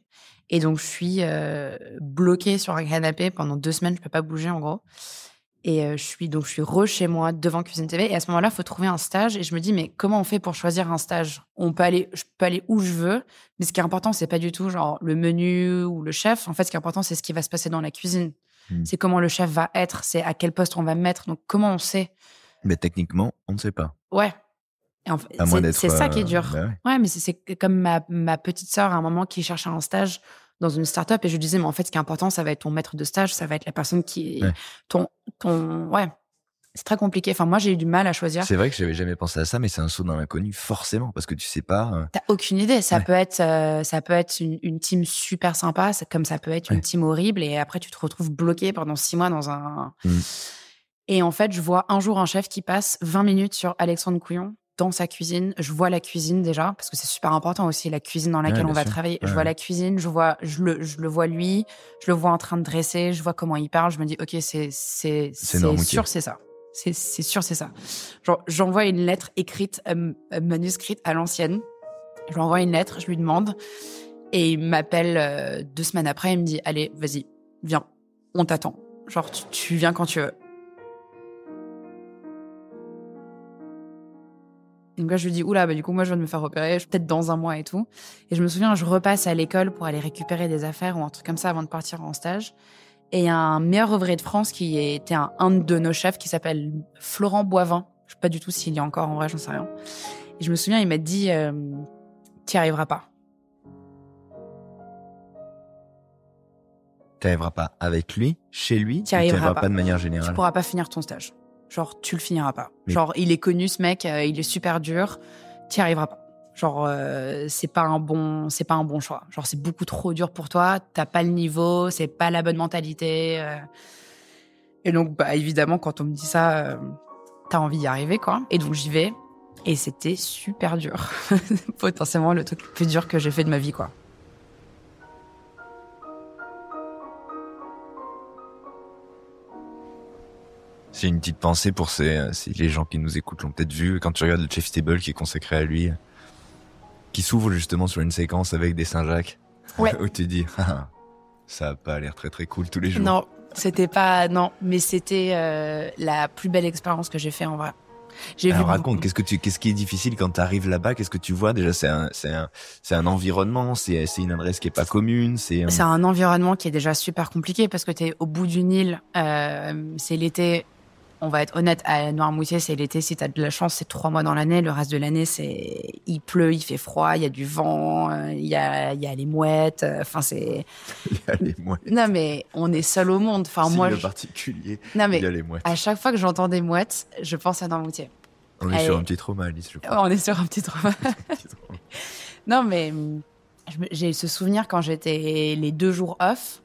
Et donc, je suis bloquée sur un canapé pendant 2 semaines. Je peux pas bouger, en gros. Et je suis chez moi, devant Cuisine TV. Et à ce moment-là, il faut trouver un stage. Et je me dis, mais comment on fait pour choisir un stage ? Je peux aller où je veux. Mais ce qui est important, c'est pas du tout genre le menu ou le chef. En fait, ce qui est important, c'est ce qui va se passer dans la cuisine. C'est comment le chef va être. C'est à quel poste on va me mettre. Donc, comment on sait ? Mais techniquement, on ne sait pas. Ouais. Et en fait, À moins d'être, c'est ça qui est dur. Bah ouais. Ouais, mais c'est comme ma petite sœur à un moment qui cherchait un stage dans une start-up et je lui disais, mais en fait, ce qui est important, ça va être ton maître de stage, ça va être la personne qui Ouais. Ouais. C'est très compliqué. Enfin, moi, j'ai eu du mal à choisir. C'est vrai que j'avais jamais pensé à ça, mais c'est un saut dans l'inconnu, forcément, parce que tu sais pas. T'as aucune idée. Ça Ouais. peut être une team super sympa, comme ça peut être une team horrible et après, tu te retrouves bloqué pendant 6 mois dans un... Et en fait, je vois un jour un chef qui passe 20 minutes sur Alexandre Couillon dans sa cuisine. Je vois la cuisine déjà, parce que c'est super important aussi, la cuisine dans laquelle on va travailler. Je vois la cuisine, je le vois lui, je le vois en train de dresser, je vois comment il parle. Je me dis, OK, c'est sûr, c'est ça. C'est sûr, c'est ça. Genre, j'envoie une lettre écrite, manuscrite à l'ancienne. Je lui envoie une lettre, je lui demande. Et il m'appelle 2 semaines après, il me dit, allez, vas-y, viens, on t'attend. Genre, tu viens quand tu veux. Donc là, je lui dis, oula, du coup, moi, je viens de me faire opérer, peut-être dans 1 mois et tout. Et je me souviens, je repasse à l'école pour aller récupérer des affaires ou un truc comme ça avant de partir en stage. Et il y a un meilleur ouvrier de France qui était un de nos chefs qui s'appelle Florent Boivin. Je sais pas du tout s'il y a encore, en vrai, j'en sais rien. Et je me souviens, il m'a dit, t'y arriveras pas. Tu arriveras pas avec lui, chez lui, t'y arriveras pas de manière générale. Tu pourras pas finir ton stage. Genre, tu le finiras pas. Mais... Genre, il est connu, ce mec, il est super dur. T'y arriveras pas. Genre, c'est pas un bon choix. Genre, c'est beaucoup trop dur pour toi. T'as pas le niveau, c'est pas la bonne mentalité. Et donc, bah, évidemment, quand on me dit ça, t'as envie d'y arriver, quoi. Et donc, j'y vais. Et c'était super dur. Potentiellement le truc le plus dur que j'ai fait de ma vie, quoi. C'est une petite pensée pour les gens qui nous écoutent l'ont peut-être vu. Quand tu regardes le Chef's Table qui est consacré à lui, qui s'ouvre justement sur une séquence avec des Saint-Jacques, ouais. Où tu dis, ça a pas l'air très très cool tous les jours. Non, mais c'était la plus belle expérience que j'ai fait en vrai. Alors raconte, qu'est-ce qui est difficile quand tu arrives là-bas? Qu'est-ce que tu vois? Déjà, c'est un environnement, c'est une adresse qui est pas commune, c'est un environnement qui est déjà super compliqué parce que t'es au bout d'une île, c'est l'été. On va être honnête, à Noirmoutier, c'est l'été. Si t'as de la chance, c'est 3 mois dans l'année. Le reste de l'année, il pleut, il fait froid, il y a du vent, il y a les mouettes. Enfin, c'est. Il y a les mouettes. Non, mais on est seul au monde. Enfin, moi. Particulier. Non, mais il y a les mouettes. À chaque fois que j'entends des mouettes, je pense à Noirmoutier. On est sur un petit trauma, Alice, je crois. On est sur un petit trauma. Non, mais j'ai ce souvenir quand j'étais les 2 jours off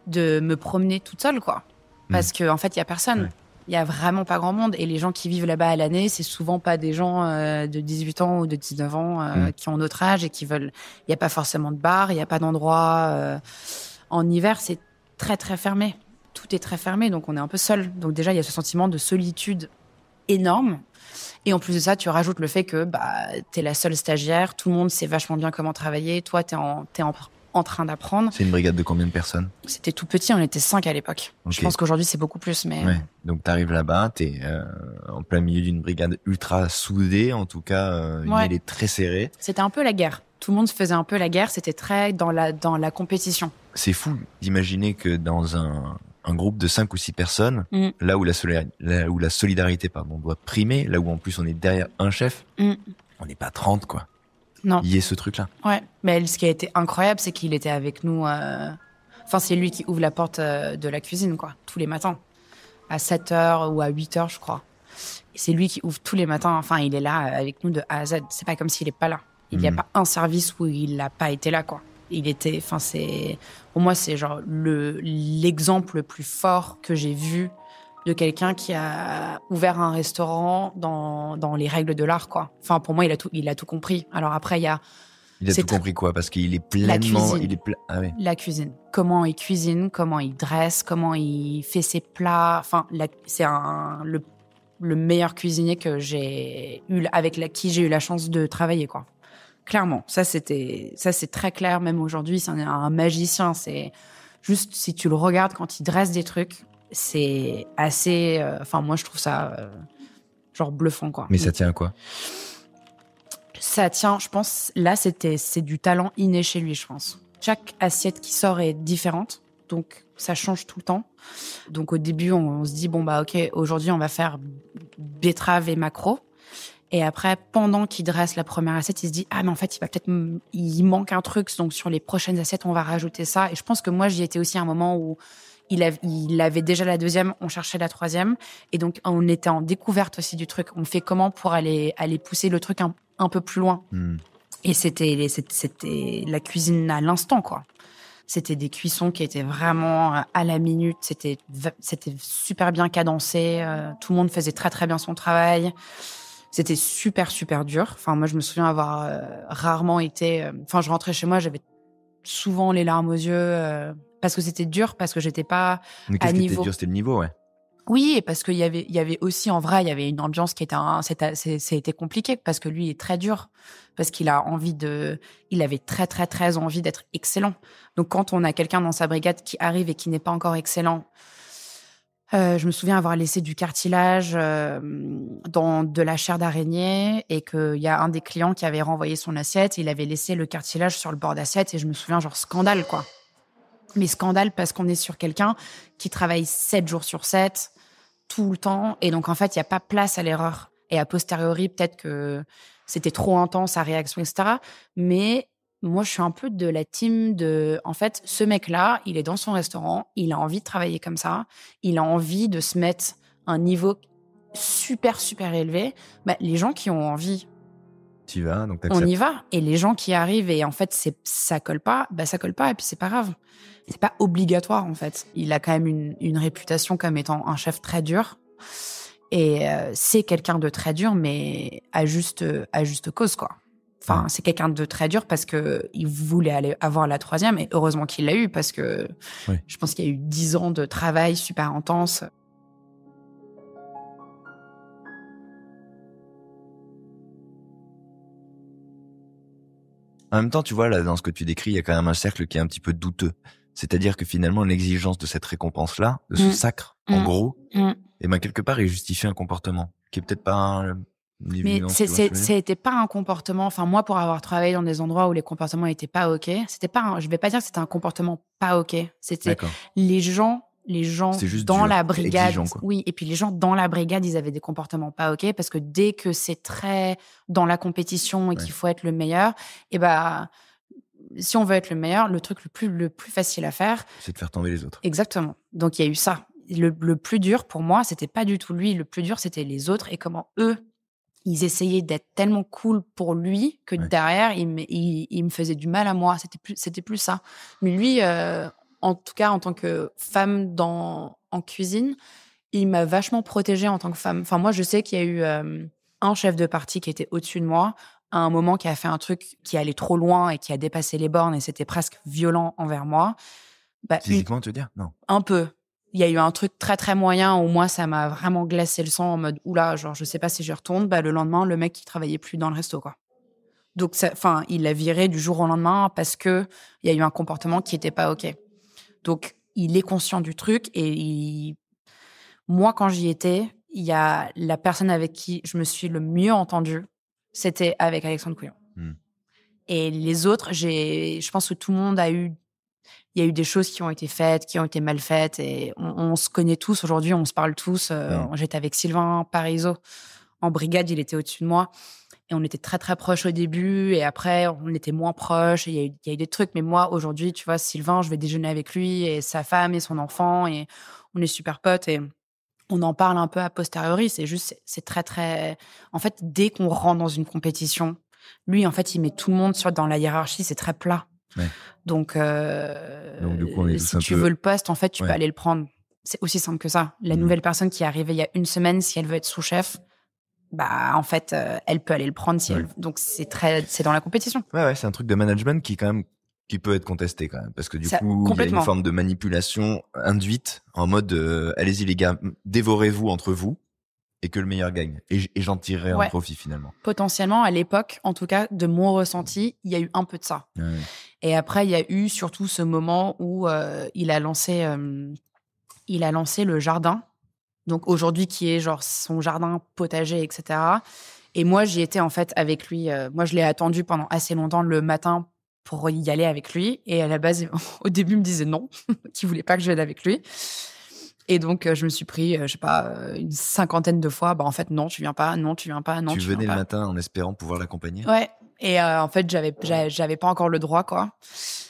de me promener toute seule, quoi. Parce qu'en fait, il y a personne. Ouais. Il y a vraiment pas grand monde. Et les gens qui vivent là-bas à l'année, c'est souvent pas des gens de 18 ans ou de 19 ans qui ont notre âge et qui veulent... Il y a pas forcément de bar, il y a pas d'endroit. En hiver, c'est très, très fermé. Tout est très fermé, donc on est un peu seul. Donc déjà, il y a ce sentiment de solitude énorme. Et en plus de ça, tu rajoutes le fait que t'es la seule stagiaire, tout le monde sait vachement bien comment travailler, toi, t'es en train d'apprendre. C'est une brigade de combien de personnes? C'était tout petit, on était 5 à l'époque. Okay. Je pense qu'aujourd'hui, c'est beaucoup plus, mais... Ouais. Donc, t'arrives là-bas, t'es en plein milieu d'une brigade ultra soudée, en tout cas, une mêlée très serrée. C'était un peu la guerre. Tout le monde se faisait un peu la guerre, c'était très dans la compétition. C'est fou d'imaginer que dans un groupe de 5 ou 6 personnes, là où la solidarité doit primer, là où en plus on est derrière un chef, on n'est pas 30, quoi. Non. Il y a ce truc-là. Ouais, mais ce qui a été incroyable, c'est qu'il était avec nous... Enfin, c'est lui qui ouvre la porte de la cuisine, quoi, tous les matins. À 7h ou à 8h, je crois. Et c'est lui qui ouvre tous les matins. Enfin, il est là avec nous de A à Z. C'est pas comme s'il est pas là. Il n'y a pas un service où il n'a pas été là, quoi. Il était... Enfin, c'est... Pour moi, c'est genre l'exemple le plus fort que j'ai vu de quelqu'un qui a ouvert un restaurant dans les règles de l'art, quoi. Enfin, pour moi, il a tout compris. Alors après, il y a... Il a tout compris, quoi? Parce qu'il est pleinement... La cuisine. Comment il cuisine, comment il dresse, comment il fait ses plats. Enfin, c'est le meilleur cuisinier que avec qui j'ai eu la chance de travailler, quoi. clairement. Ça, c'est très clair. Même aujourd'hui, c'est un magicien. C'est juste, si tu le regardes quand il dresse des trucs, c'est assez... moi, je trouve ça genre bluffant, quoi. Mais ça tient à quoi? Ça tient, je pense, là, c'est du talent inné chez lui, je pense. Chaque assiette qui sort est différente, donc ça change tout le temps. Donc au début, on se dit, ok, aujourd'hui, on va faire betterave et maquereau. Et après, pendant qu'il dresse la première assiette, il se dit, mais en fait, il manque un truc, donc sur les prochaines assiettes, on va rajouter ça. Et je pense que moi, j'y étais aussi à un moment où il avait déjà la deuxième, on cherchait la troisième. Et donc, on était en découverte aussi du truc. On fait comment pour aller pousser le truc un peu plus loin. Et c'était la cuisine à l'instant, quoi. C'était des cuissons qui étaient vraiment à la minute. C'était super bien cadencé. Tout le monde faisait très, très bien son travail. C'était super, super dur. Enfin, moi, je me souviens avoir rarement été... je rentrais chez moi, j'avais souvent les larmes aux yeux parce que c'était dur, parce que j'étais pas Mais à niveau... qu'est-ce qui était dur? C'était le niveau, ouais. Oui, et parce qu'il y avait aussi, en vrai, il y avait une ambiance qui était... C'était compliqué, parce que lui est très dur, parce qu'il a il avait très, très, très envie d'être excellent. Donc, quand on a quelqu'un dans sa brigade qui arrive et qui n'est pas encore excellent... je me souviens avoir laissé du cartilage dans de la chair d'araignée et qu'il y a un des clients qui avait renvoyé son assiette. Il avait laissé le cartilage sur le bord d'assiette et je me souviens, genre, scandale, quoi. Mais scandale parce qu'on est sur quelqu'un qui travaille 7 jours sur 7, tout le temps. Et donc, en fait, il n'y a pas place à l'erreur. Et a posteriori, peut-être que c'était trop intense, sa réaction, etc. Mais... moi, je suis un peu de la team de... En fait, ce mec-là, il est dans son restaurant, il a envie de travailler comme ça, il a envie de se mettre un niveau super, super élevé. Les gens qui ont envie... Tu y vas, donc t'acceptes. On y va. Et les gens qui arrivent et en fait, ça colle pas, ça colle pas et puis c'est pas grave. C'est pas obligatoire, en fait. Il a quand même une réputation comme étant un chef très dur. Et c'est quelqu'un de très dur, mais à juste cause, quoi. Enfin, c'est quelqu'un de très dur parce que il voulait avoir la troisième et heureusement qu'il l'a eu parce que je pense qu'il y a eu 10 ans de travail super intense. En même temps, tu vois, là, dans ce que tu décris, il y a quand même un cercle qui est un petit peu douteux. C'est-à-dire que finalement, l'exigence de cette récompense-là, de ce sacre, en gros, quelque part, il justifie un comportement qui est peut-être pas mais c'était pas un comportement. Enfin, moi, pour avoir travaillé dans des endroits où les comportements étaient pas ok, c'était pas. Je vais pas dire que c'était un comportement pas ok. C'était les gens dans la brigade. Exigeant, quoi. Oui, et puis les gens dans la brigade, ils avaient des comportements pas ok parce que dès que c'est très dans la compétition et qu'il faut être le meilleur, si on veut être le meilleur, le truc le plus facile à faire, c'est de faire tomber les autres. Exactement. Donc il y a eu ça. Le plus dur pour moi, c'était pas du tout lui. Le plus dur, c'était les autres et comment eux, ils essayaient d'être tellement cool pour lui que derrière, il me faisait du mal à moi. C'était plus ça. Mais lui, en tout cas, en tant que femme en cuisine, il m'a vachement protégée en tant que femme. Enfin, moi, je sais qu'il y a eu un chef de partie qui était au-dessus de moi, à un moment qui a fait un truc qui allait trop loin et qui a dépassé les bornes et c'était presque violent envers moi. Physiquement, tu veux dire? Non. Un peu. Il y a eu un truc très, très moyen où moi, ça m'a vraiment glacé le sang en mode, oula, genre, je sais pas si je retourne. Le lendemain, le mec, il travaillait plus dans le resto, quoi. Donc, il l'a viré du jour au lendemain parce que il y a eu un comportement qui était pas OK. Donc, il est conscient du truc et moi, quand j'y étais, il y a la personne avec qui je me suis le mieux entendue, c'était avec Alexandre Couillon. Et les autres, je pense que tout le monde il y a eu des choses qui ont été faites, qui ont été mal faites, et on se connaît tous aujourd'hui, on se parle tous. J'étais avec Sylvain Parisot en brigade, il était au-dessus de moi, et on était très très proches au début, et après on était moins proches, et il y a eu des trucs. Mais moi aujourd'hui, tu vois, Sylvain, je vais déjeuner avec lui et sa femme et son enfant, et on est super potes, et on en parle un peu a posteriori. C'est très très. En fait, dès qu'on rentre dans une compétition, lui, en fait, il met tout le monde dans la hiérarchie, c'est très plat. Ouais. Donc du coup, si tu veux le poste, en fait, tu peux aller le prendre. C'est aussi simple que ça. La nouvelle personne qui est arrivée il y a une semaine, si elle veut être sous-chef, en fait, elle peut aller le prendre si elle. Donc c'est dans la compétition. Ouais, c'est un truc de management qui peut être contesté quand même, parce que du coup, il y a une forme de manipulation induite en mode allez-y les gars, dévorez-vous entre vous. et que le meilleur gagne. Et j'en tirerai un profit finalement. Potentiellement, à l'époque, en tout cas, de mon ressenti, il y a eu un peu de ça. Ouais. Et après, il y a eu surtout ce moment où il a lancé le jardin. Donc aujourd'hui, qui est genre son jardin potager, etc. Et moi, j'y étais en fait avec lui. Moi, je l'ai attendu pendant assez longtemps le matin pour y aller avec lui. Et à la base, au début, il me disait non, qu'il voulait pas que je vienne avec lui. Et donc, je me suis pris, je sais pas, une 50aine de fois. Bah, en fait, non, tu viens pas, non, tu viens pas, non, tu viens pas. Tu venais le matin en espérant pouvoir l'accompagner ? Ouais. Et en fait, j'avais pas encore le droit, quoi.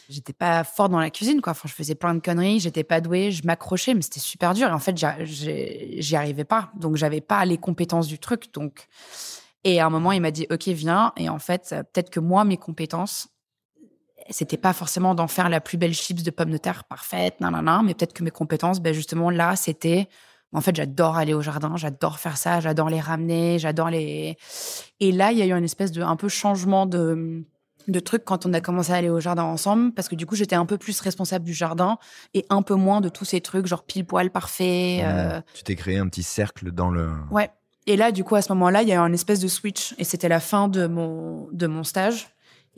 J'étais pas forte dans la cuisine, quoi. Enfin, je faisais plein de conneries, j'étais pas douée, je m'accrochais, mais c'était super dur. Et en fait, j'y arrivais pas. Donc, j'avais pas les compétences du truc. Donc, et à un moment, il m'a dit, OK, viens. Et en fait, peut-être que moi, mes compétences, c'était pas forcément d'en faire la plus belle chips de pommes de terre parfaite, nanana, mais peut-être que mes compétences, ben justement, là, c'était... En fait, j'adore aller au jardin, j'adore faire ça, j'adore les ramener, j'adore les... Et là, il y a eu une espèce de un peu changement de truc quand on a commencé à aller au jardin ensemble, parce que du coup, j'étais un peu plus responsable du jardin et un peu moins de tous ces trucs, genre pile-poil parfait. Tu t'es créé un petit cercle dans le... Ouais. Et là, du coup, à ce moment-là, il y a eu une espèce de switch. Et c'était la fin de mon stage.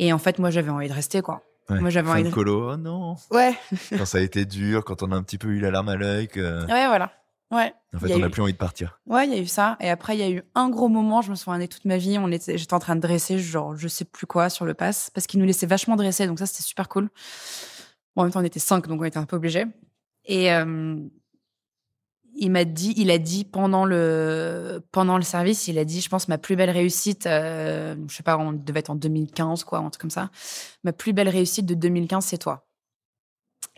Et en fait, moi, j'avais envie de rester, quoi. Ouais. Moi, j'avais fin envie de colo, oh non. Ouais. Quand ça a été dur, quand on a un petit peu eu la larme à l'œil. Ouais, voilà. Ouais. En fait, on n'a plus envie de partir. Ouais, il y a eu ça. Et après, il y a eu un gros moment, je me souviens de toute ma vie, j'étais en train de dresser, genre, je sais plus quoi, sur le pass, parce qu'ils nous laissaient vachement dresser, donc ça, c'était super cool. Bon, en même temps, on était 5, donc on était un peu obligés. Et il a dit pendant le service, il a dit, je pense, ma plus belle réussite, je sais pas, on devait être en 2015, quoi, un truc comme ça. Ma plus belle réussite de 2015, c'est toi.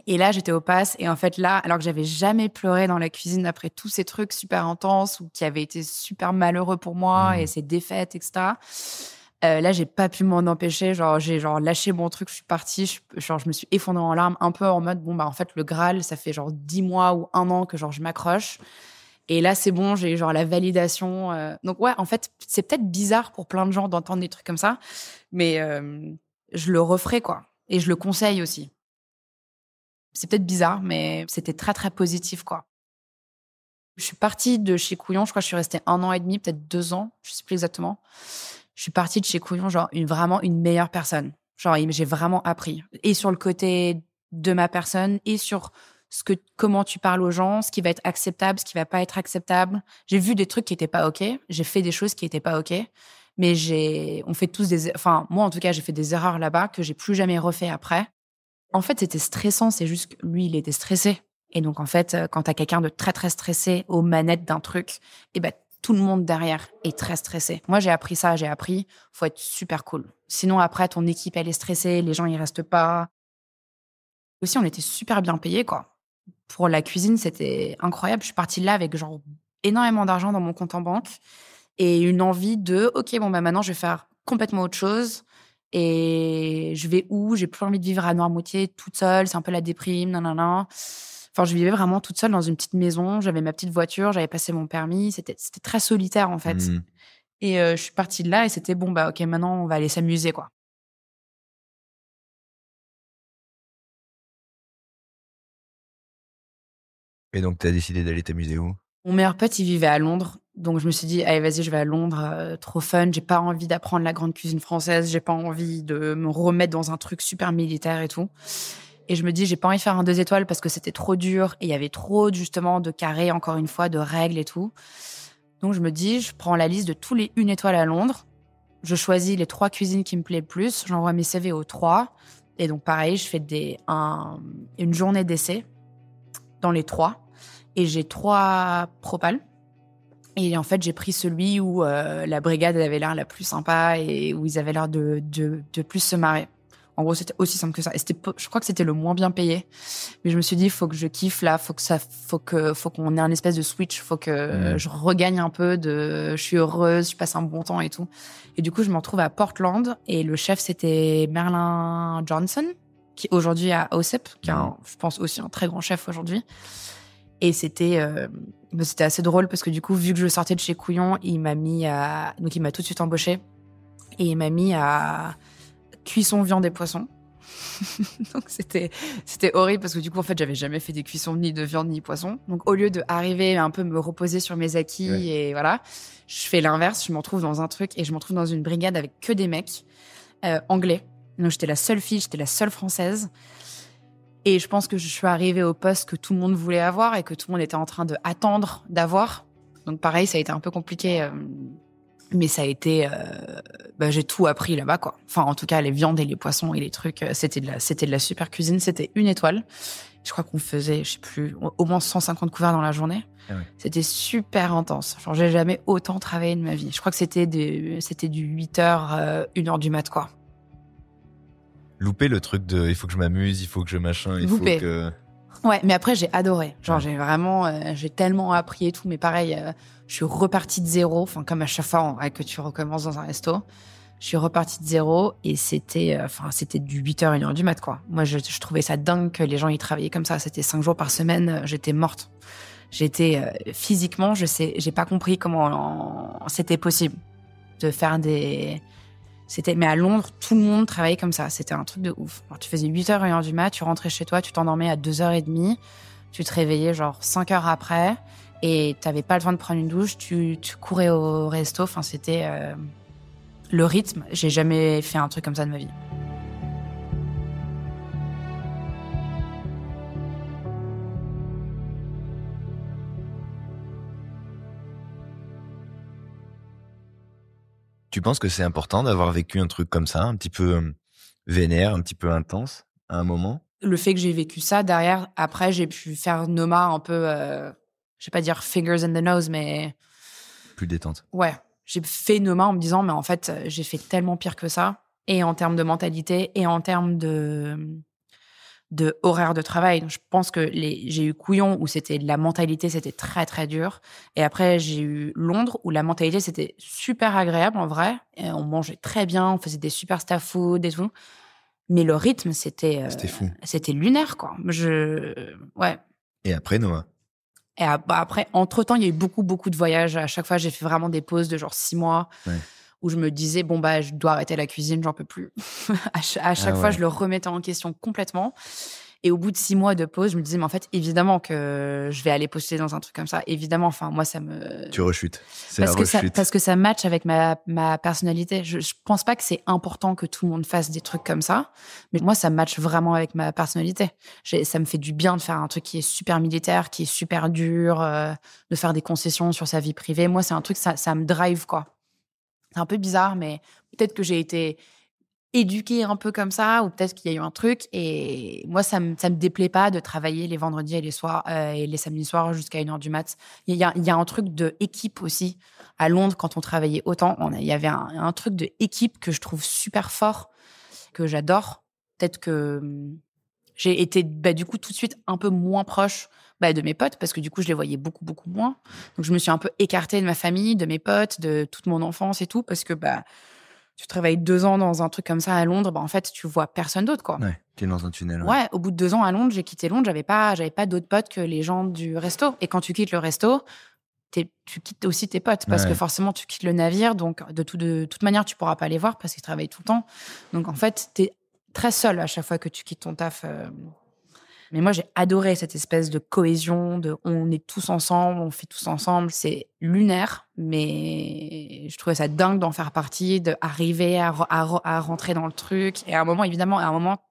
Et là, j'étais au pass. Et en fait, là, alors que j'avais jamais pleuré dans la cuisine après tous ces trucs super intenses ou qui avaient été super malheureux pour moi et ces défaites, etc. Là, j'ai pas pu m'en empêcher. Genre, j'ai lâché mon truc, je suis partie. Je me suis effondrée en larmes, un peu en mode, bon, bah, en fait, le Graal, ça fait genre 10 mois ou 1 an que genre je m'accroche. Et là, c'est bon, j'ai genre la validation. Donc, ouais, en fait, c'est peut-être bizarre pour plein de gens d'entendre des trucs comme ça. Mais je le referai, quoi. Et je le conseille aussi. C'est peut-être bizarre, mais c'était très, très positif, quoi. Je suis partie de chez Couillon, je crois que je suis restée 1 an et demi, peut-être 2 ans, je sais plus exactement. Je suis partie de chez Couillon, genre, vraiment une meilleure personne. Genre, j'ai vraiment appris. Et sur le côté de ma personne, et sur comment tu parles aux gens, ce qui va être acceptable, ce qui va pas être acceptable. J'ai vu des trucs qui étaient pas OK. J'ai fait des choses qui étaient pas OK. Mais on fait tous enfin, moi, en tout cas, j'ai fait des erreurs là-bas que j'ai plus jamais refait après. En fait, c'était stressant. C'est juste que lui, il était stressé. Et donc, en fait, quand t'as quelqu'un de très, très stressé aux manettes d'un truc, et ben, tout le monde derrière est très stressé. Moi, j'ai appris, faut être super cool. Sinon, après, ton équipe, elle est stressée, les gens, ils restent pas. Aussi, on était super bien payés, quoi. Pour la cuisine, c'était incroyable. Je suis partie là avec genre énormément d'argent dans mon compte en banque et une envie de, OK, bon, bah, maintenant, je vais faire complètement autre chose. Et je vais où? J'ai plus envie de vivre à Noirmoutier toute seule. C'est un peu la déprime, nanana. Enfin, je vivais vraiment toute seule dans une petite maison. J'avais ma petite voiture, j'avais passé mon permis. C'était très solitaire, en fait. Et je suis partie de là et c'était bon, bah, OK, maintenant, on va aller s'amuser, quoi. Et donc, tu as décidé d'aller t'amuser où? Mon meilleur pote, il vivait à Londres. Donc, je me suis dit, allez, vas-y, je vais à Londres. Trop fun. J'ai pas envie d'apprendre la grande cuisine française. J'ai pas envie de me remettre dans un truc super militaire et tout. Et je me dis, j'ai pas envie de faire un 2 étoiles parce que c'était trop dur. Et il y avait trop, justement, de carrés, encore une fois, de règles et tout. Donc, je me dis, je prends la liste de tous les 1 étoile à Londres. Je choisis les 3 cuisines qui me plaisent le plus. J'envoie mes CV aux 3. Et donc, pareil, je fais une journée d'essai dans les 3. Et j'ai 3 propals. Et en fait, j'ai pris celui où la brigade avait l'air la plus sympa et où ils avaient l'air de plus se marrer. En gros, c'était aussi simple que ça. Et je crois que c'était le moins bien payé. Mais je me suis dit, il faut que je kiffe là, faut qu'on ait un espèce de switch, faut que je regagne un peu je suis heureuse, je passe un bon temps et tout. Et du coup, je me retrouve à Portland et le chef, c'était Merlin Johnson, qui aujourd'hui à OSEP, qui est je pense aussi un très grand chef aujourd'hui. Et c'était assez drôle parce que du coup, vu que je sortais de chez Couillon, il m'a tout de suite embauché et il m'a mis à cuisson, viande et poisson. Donc c'était horrible parce que du coup en fait j'avais jamais fait des cuissons ni de viande ni poisson. Donc au lieu de arriver un peu me reposer sur mes acquis et voilà, je fais l'inverse, je me retrouve dans un truc et je me retrouve dans une brigade avec que des mecs anglais. Donc j'étais la seule fille, j'étais la seule française. Et je pense que je suis arrivée au poste que tout le monde voulait avoir et que tout le monde était en train d'attendre d'avoir. Donc pareil, ça a été un peu compliqué, mais ça a été... j'ai tout appris là-bas, quoi. Enfin, en tout cas, les viandes et les poissons et les trucs, c'était de la super cuisine. C'était 1 étoile. Je crois qu'on faisait, je sais plus, au moins 150 couverts dans la journée. Ah ouais. C'était super intense. Genre, j'ai jamais autant travaillé de ma vie. Je crois que c'était du 8h, 1h du mat, quoi. Louper le truc de il faut que je m'amuse, il faut que je machin, il Loupé. faut que... Ouais, mais après, j'ai adoré. Genre, j'ai vraiment... j'ai tellement appris et tout. Mais pareil, je suis repartie de zéro. Enfin, comme à chaque fois en vrai, que tu recommences dans un resto. Je suis repartie de zéro et c'était du 8h, 1h du mat, quoi. Moi, je trouvais ça dingue que les gens y travaillaient comme ça. C'était 5 jours par semaine. J'étais morte. Physiquement, j'ai pas compris comment c'était possible de faire des... Mais à Londres, tout le monde travaillait comme ça. C'était un truc de ouf. Alors, tu faisais 8h, 1h du mat, tu rentrais chez toi, tu t'endormais à 2h30, tu te réveillais genre 5 heures après et t'avais pas le temps de prendre une douche, tu courais au resto. Enfin, c'était le rythme. J'ai jamais fait un truc comme ça de ma vie. Tu penses que c'est important d'avoir vécu un truc comme ça, un petit peu vénère, un petit peu intense, à un moment? Le fait que j'ai vécu ça, derrière, après, j'ai pu faire Noma un peu, je vais pas dire fingers in the nose, mais... Plus détente. Ouais, j'ai fait Noma en me disant, mais en fait, j'ai fait tellement pire que ça, et en termes de mentalité, et en termes de horaire de travail. Je pense que j'ai eu Couillon où c'était la mentalité, c'était très très dur. Et après, j'ai eu Londres où la mentalité, c'était super agréable en vrai. Et on mangeait très bien, on faisait des super staff food et tout. Mais le rythme, c'était fou. C'était lunaire, quoi. Ouais. Et après, Noah? Et après, entre-temps, il y a eu beaucoup, beaucoup de voyages. À chaque fois, j'ai fait vraiment des pauses de genre 6 mois. Ouais. Où je me disais, bon, je dois arrêter la cuisine, j'en peux plus. à chaque fois, je le remettais en question complètement. Et au bout de 6 mois de pause, je me disais, mais en fait, évidemment que je vais aller postuler dans un truc comme ça. Évidemment, enfin, moi, ça me... Tu rechutes. C'est parce la que rechute. Parce que ça match avec ma personnalité. Je pense pas que c'est important que tout le monde fasse des trucs comme ça. Mais moi, ça match vraiment avec ma personnalité. Ça me fait du bien de faire un truc qui est super militaire, qui est super dur, de faire des concessions sur sa vie privée. Moi, c'est un truc, ça me drive, quoi. C'est un peu bizarre, mais peut-être que j'ai été éduquée un peu comme ça, ou peut-être qu'il y a eu un truc. Et moi, ça me déplaît pas de travailler les vendredis et les soirs et les samedis soirs jusqu'à 1h du mat. Il y a un truc de équipe aussi. À Londres, quand on travaillait autant, il y avait un truc de équipe que je trouve super fort, que j'adore. Peut-être que j'ai été du coup tout de suite un peu moins proche de mes potes, parce que du coup, je les voyais beaucoup, beaucoup moins. Donc, je me suis un peu écartée de ma famille, de mes potes, de toute mon enfance et tout, parce que tu travailles 2 ans dans un truc comme ça à Londres, en fait, tu vois personne d'autre, quoi. Ouais, t'es dans un tunnel. Ouais, au bout de 2 ans à Londres, j'ai quitté Londres, j'avais pas d'autres potes que les gens du resto. Et quand tu quittes le resto, tu quittes aussi tes potes, parce que forcément, tu quittes le navire, donc de toute manière, tu pourras pas les voir parce qu'ils travaillent tout le temps. Donc, en fait, t'es très seule à chaque fois que tu quittes ton taf. Mais moi, j'ai adoré cette espèce de cohésion, on est tous ensemble, on fait tous ensemble. C'est lunaire, mais je trouvais ça dingue d'en faire partie, d'arriver à rentrer dans le truc. Et à un moment,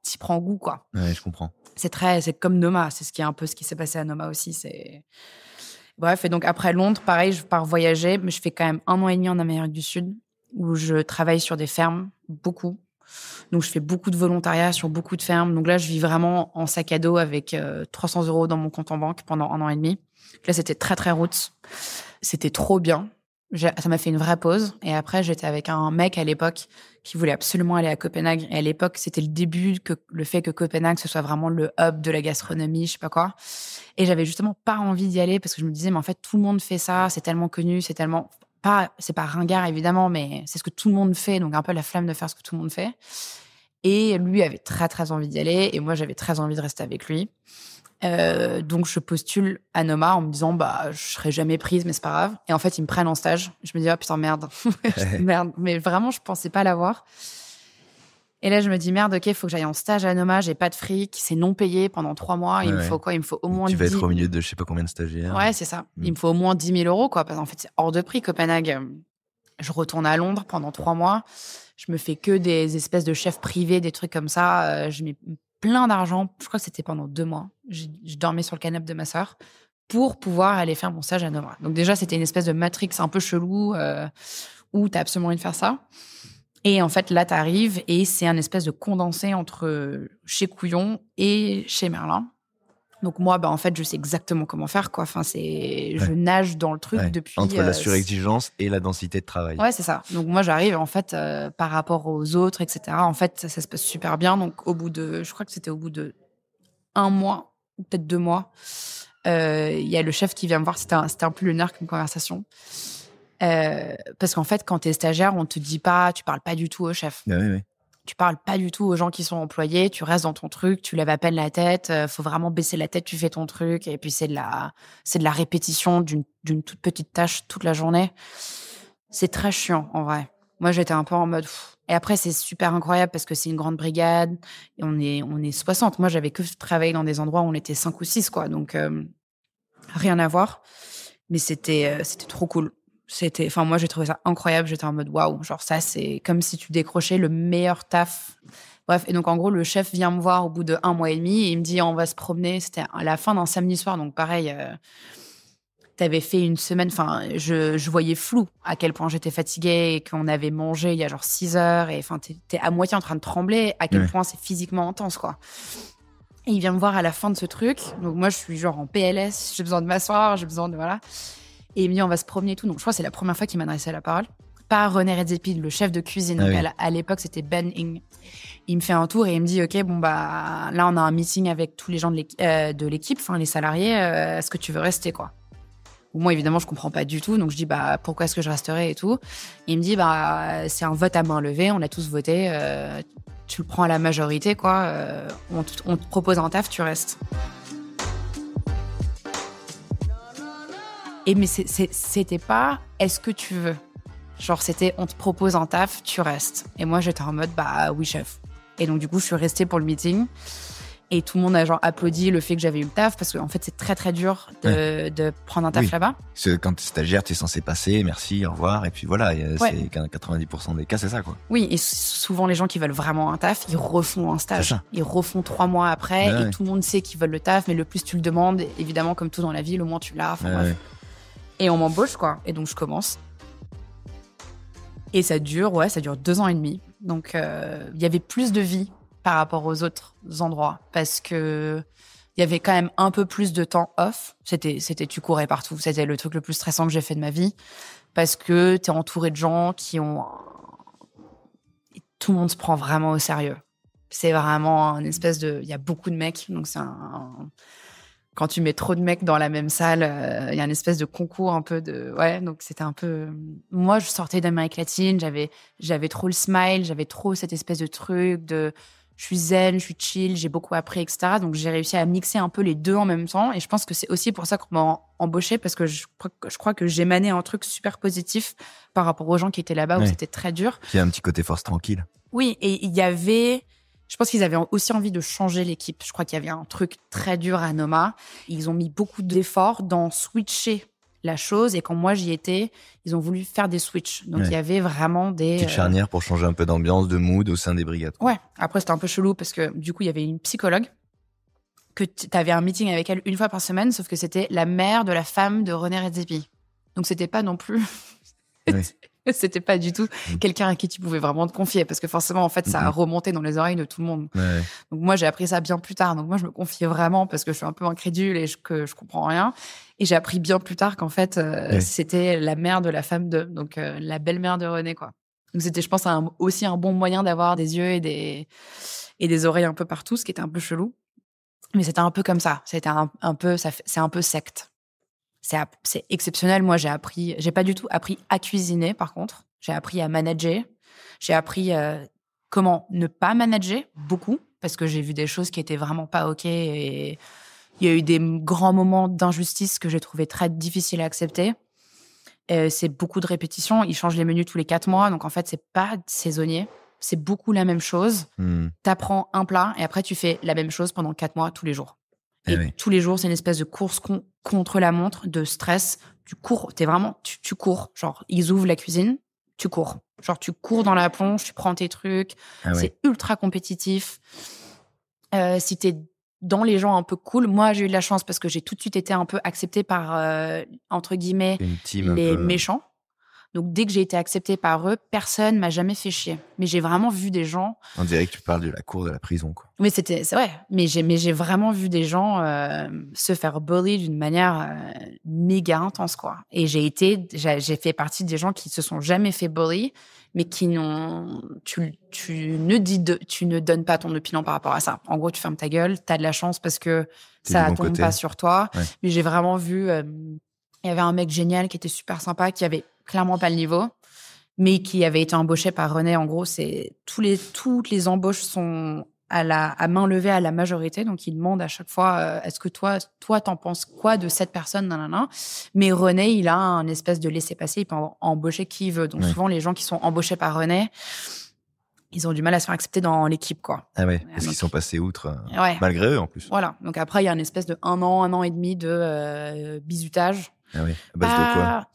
t'y prends goût, quoi. Ouais, je comprends. C'est comme Noma, c'est un peu ce qui s'est passé à Noma aussi. Bref, et donc après Londres, pareil, je pars voyager, mais je fais quand même 1 an et demi en Amérique du Sud, où je travaille sur des fermes, beaucoup. Donc, je fais beaucoup de volontariat sur beaucoup de fermes. Donc là, je vis vraiment en sac à dos avec 300 € dans mon compte en banque pendant 1 an et demi. Là, c'était très, très roots. C'était trop bien. Ça m'a fait une vraie pause. Et après, j'étais avec un mec à l'époque qui voulait absolument aller à Copenhague. Et à l'époque, c'était le début le fait que Copenhague, ce soit vraiment le hub de la gastronomie, je sais pas quoi. Et j'avais justement pas envie d'y aller parce que je me disais, mais en fait, tout le monde fait ça. C'est tellement connu, c'est pas ringard, évidemment, mais c'est ce que tout le monde fait. Donc, un peu la flemme de faire ce que tout le monde fait. Et lui avait très, très envie d'y aller. Et moi, j'avais très envie de rester avec lui. Donc, je postule à Noma en me disant, je serai jamais prise, mais c'est pas grave. Et en fait, ils me prennent en stage. Je me dis, oh putain, merde. Merde. Mais vraiment, je pensais pas l'avoir. Et là, je me dis, merde, ok, il faut que j'aille en stage à Noma, j'ai pas de fric, c'est non payé pendant 3 mois. Il me faut quoi? Il me faut au moins Tu vas être au milieu de je sais pas combien de stagiaires. Ouais, c'est ça. Il me faut au moins 10 000 euros, quoi. Parce qu'en fait, c'est hors de prix, Copenhague. Je retourne à Londres pendant 3 mois. Je me fais que des espèces de chefs privés, des trucs comme ça. Je mets plein d'argent. Je crois que c'était pendant 2 mois. Je dormais sur le canapé de ma sœur pour pouvoir aller faire mon stage à Noma. Donc déjà, c'était une espèce de matrix un peu chelou où tu as absolument envie de faire ça. Et en fait, là, tu arrives et c'est un espèce de condensé entre chez Couillon et chez Merlin. Donc moi, en fait, je sais exactement comment faire, quoi. Enfin, je nage dans le truc depuis... Entre la surexigence et la densité de travail. Ouais, c'est ça. Donc moi, j'arrive, en fait, par rapport aux autres, etc. En fait, ça se passe super bien. Donc je crois que c'était au bout de 1 mois, ou peut-être 2 mois, il y a le chef qui vient me voir. C'était un peu lunaire comme conversation. Parce qu'en fait, quand t'es stagiaire, on te dit pas, tu parles pas du tout au chef. Oui. Tu parles pas du tout aux gens qui sont employés, tu restes dans ton truc, tu lèves à peine la tête, faut vraiment baisser la tête, tu fais ton truc, et puis c'est de la répétition d'une toute petite tâche toute la journée. C'est très chiant, en vrai. Moi, j'étais un peu en mode... Et après, c'est super incroyable parce que c'est une grande brigade, et on est 60. Moi, j'avais que travaillé dans des endroits où on était 5 ou 6, quoi, donc rien à voir. Mais c'était trop cool. Moi, j'ai trouvé ça incroyable. J'étais en mode waouh. Genre, ça, c'est comme si tu décrochais le meilleur taf. Bref. Et donc, en gros, le chef vient me voir au bout de 1 mois et demi et il me dit, on va se promener. C'était à la fin d'un samedi soir. Donc, pareil, t'avais fait une semaine. Enfin, je voyais flou à quel point j'étais fatiguée et qu'on avait mangé il y a genre 6 heures. Et enfin, t'es à moitié en train de trembler à quel point c'est physiquement intense, quoi. Et il vient me voir à la fin de ce truc. Donc, moi, je suis genre en PLS. J'ai besoin de m'asseoir. J'ai besoin de, voilà. Et il me dit, on va se promener et tout. Donc, je crois que c'est la première fois qu'il m'adressait la parole. Pas René Redzepi, le chef de cuisine. Donc, à l'époque, c'était Ben Ing. Il me fait un tour et il me dit, OK, là, on a un meeting avec tous les gens de l'équipe, enfin, les salariés. Est-ce que tu veux rester, quoi? Moi, évidemment, je comprends pas du tout. Donc, je dis, pourquoi est-ce que je resterai et tout? Et il me dit, c'est un vote à main levée. On a tous voté. Tu le prends à la majorité, quoi. On te propose un taf, tu restes. Mais c'était pas est-ce que tu veux. Genre, c'était on te propose un taf, tu restes. Et moi, j'étais en mode oui, chef. Et donc, du coup, je suis restée pour le meeting. Et tout le monde a genre applaudi le fait que j'avais eu le taf parce qu'en fait, c'est très, très dur de prendre un taf là-bas. Parce que quand t'es stagiaire, t'es censé passer, merci, au revoir. Et puis voilà, c'est 90% des cas, c'est ça, quoi. Oui, et souvent, les gens qui veulent vraiment un taf, ils refont un stage. Ils refont 3 mois après et tout le monde sait qu'ils veulent le taf. Mais le plus tu le demandes, évidemment, comme tout dans la vie, le moins tu l'as. Bref. Et on m'embauche, quoi. Et donc, je commence. Et ça dure 2 ans et demi. Donc, il y avait plus de vie par rapport aux autres endroits. Parce que il y avait quand même un peu plus de temps off. Tu courais partout. C'était le truc le plus stressant que j'ai fait de ma vie. Parce que t'es entouré de gens qui ont... Tout le monde se prend vraiment au sérieux. C'est vraiment une espèce de... Il y a beaucoup de mecs. Donc, c'est quand tu mets trop de mecs dans la même salle, il y a une espèce de concours un peu de... Ouais, donc c'était un peu... Moi, je sortais d'Amérique latine, j'avais trop le smile, j'avais trop cette espèce de truc de... Je suis zen, je suis chill, j'ai beaucoup appris, etc. Donc, j'ai réussi à mixer un peu les deux en même temps. Et je pense que c'est aussi pour ça qu'on m'a embauchée, parce que je crois que j'émanais un truc super positif par rapport aux gens qui étaient là-bas, où c'était très dur. Il y a un petit côté force tranquille. Oui, et il y avait... Je pense qu'ils avaient aussi envie de changer l'équipe. Je crois qu'il y avait un truc très dur à Noma. Ils ont mis beaucoup d'efforts dans switcher la chose. Et quand moi, j'y étais, ils ont voulu faire des switches. Donc, il y avait vraiment des... Petite charnière pour changer un peu d'ambiance, de mood au sein des brigades. Ouais. Après, c'était un peu chelou parce que du coup, il y avait une psychologue que tu avais un meeting avec elle 1 fois par semaine, sauf que c'était la mère de la femme de René Redzepi. Donc, c'était pas non plus... C'était pas du tout quelqu'un à qui tu pouvais vraiment te confier, parce que forcément, en fait, ça a remonté dans les oreilles de tout le monde. Donc moi, j'ai appris ça bien plus tard. Donc moi, je me confiais vraiment parce que je suis un peu incrédule et que je comprends rien. Et j'ai appris bien plus tard qu'en fait, c'était la mère de la femme de, donc la belle-mère de René, quoi. Donc c'était, je pense, aussi un bon moyen d'avoir des yeux et des oreilles un peu partout, ce qui était un peu chelou. Mais c'était un peu comme ça. C'était c'est un peu secte. C'est exceptionnel. Moi, j'ai pas du tout appris à cuisiner, par contre. J'ai appris à manager. J'ai appris comment ne pas manager, beaucoup, parce que j'ai vu des choses qui étaient vraiment pas OK. Et il y a eu des grands moments d'injustice que j'ai trouvé très difficiles à accepter. C'est beaucoup de répétitions. Ils changent les menus tous les 4 mois. Donc, en fait, c'est pas saisonnier. c'est beaucoup la même chose. Hmm. T'apprends un plat et après, tu fais la même chose pendant 4 mois, tous les jours. Eh Et oui. tous les jours, c'est une espèce de course contre la montre, de stress. Tu cours, tu cours. Genre, ils ouvrent la cuisine, tu cours. Genre, tu cours dans la plonge, tu prends tes trucs. Ah ouais. C'est ultra compétitif. Si t'es dans les gens un peu cool, moi, j'ai eu de la chance parce que j'ai tout de suite été un peu acceptée par, entre guillemets, Une team un les peu. méchants. Donc, dès que j'ai été acceptée par eux, personne m'a jamais fait chier. Mais j'ai vraiment vu des gens. On dirait que tu parles de la cour de la prison, quoi. Mais c'est vrai. Mais j'ai vraiment vu des gens se faire bully d'une manière méga intense, quoi. Et j'ai fait partie des gens qui se sont jamais fait bully, mais qui n'ont. Tu ne donnes pas ton opinion par rapport à ça. En gros, tu fermes ta gueule. T'as de la chance parce que T'es ça du bon tombe côté. pas sur toi. Ouais. Mais j'ai vraiment vu. Il y avait un mec génial qui était super sympa, qui avait clairement pas le niveau, mais qui avait été embauché par René. En gros, toutes les embauches sont à main levée à la majorité. Donc, il demande à chaque fois, est-ce que toi, t'en penses quoi de cette personne, nanana. Mais René, il a un espèce de laisser-passer. Il peut embaucher qui il veut. Donc, Ouais. souvent, les gens qui sont embauchés par René, ils ont du mal à se faire accepter dans l'équipe, quoi. Ah ouais, parce donc- qu'ils sont passés outre, Ouais. malgré eux en plus. Voilà. Donc, après, il y a une espèce de un an et demi de bizutage. Ah ouais, à base de quoi?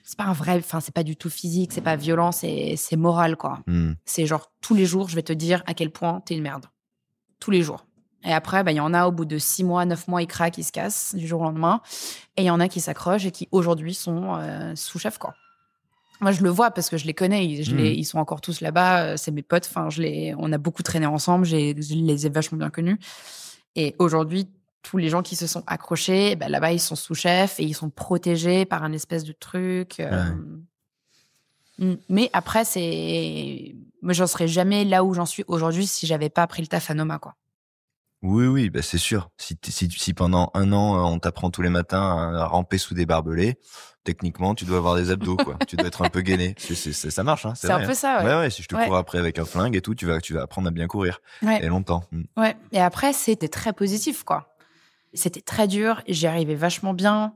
C'est pas un vrai, enfin, c'est pas du tout physique, c'est pas violent, c'est moral, quoi. Hmm. C'est genre, tous les jours, je vais te dire à quel point t'es une merde. Tous les jours. Et après, il y en a, au bout de 6 mois, 9 mois, ils craquent, ils se cassent du jour au lendemain. Et il y en a qui s'accrochent et qui, aujourd'hui, sont sous-chefs, quoi. Moi, je le vois parce que je les connais. Ils sont encore tous là-bas. C'est mes potes. Enfin, on a beaucoup traîné ensemble. Je les ai vachement bien connus. Et aujourd'hui, tous les gens qui se sont accrochés, là-bas, ils sont sous-chefs et ils sont protégés par un espèce de truc. Mais après, moi, j'en serais jamais là où j'en suis aujourd'hui si j'avais pas pris le taf à Noma, quoi. Oui, bah c'est sûr. Si pendant 1 an, on t'apprend tous les matins à ramper sous des barbelés, techniquement, tu dois avoir des abdos, quoi. Tu dois être un peu gainé. Ça marche, hein. C'est vrai, un peu hein. ça, ouais. Ouais, si je te cours après avec un flingue et tout, tu vas apprendre à bien courir. Ouais. Et longtemps. Ouais. Et après, c'était très positif, quoi. C'était très dur. J'y arrivais vachement bien.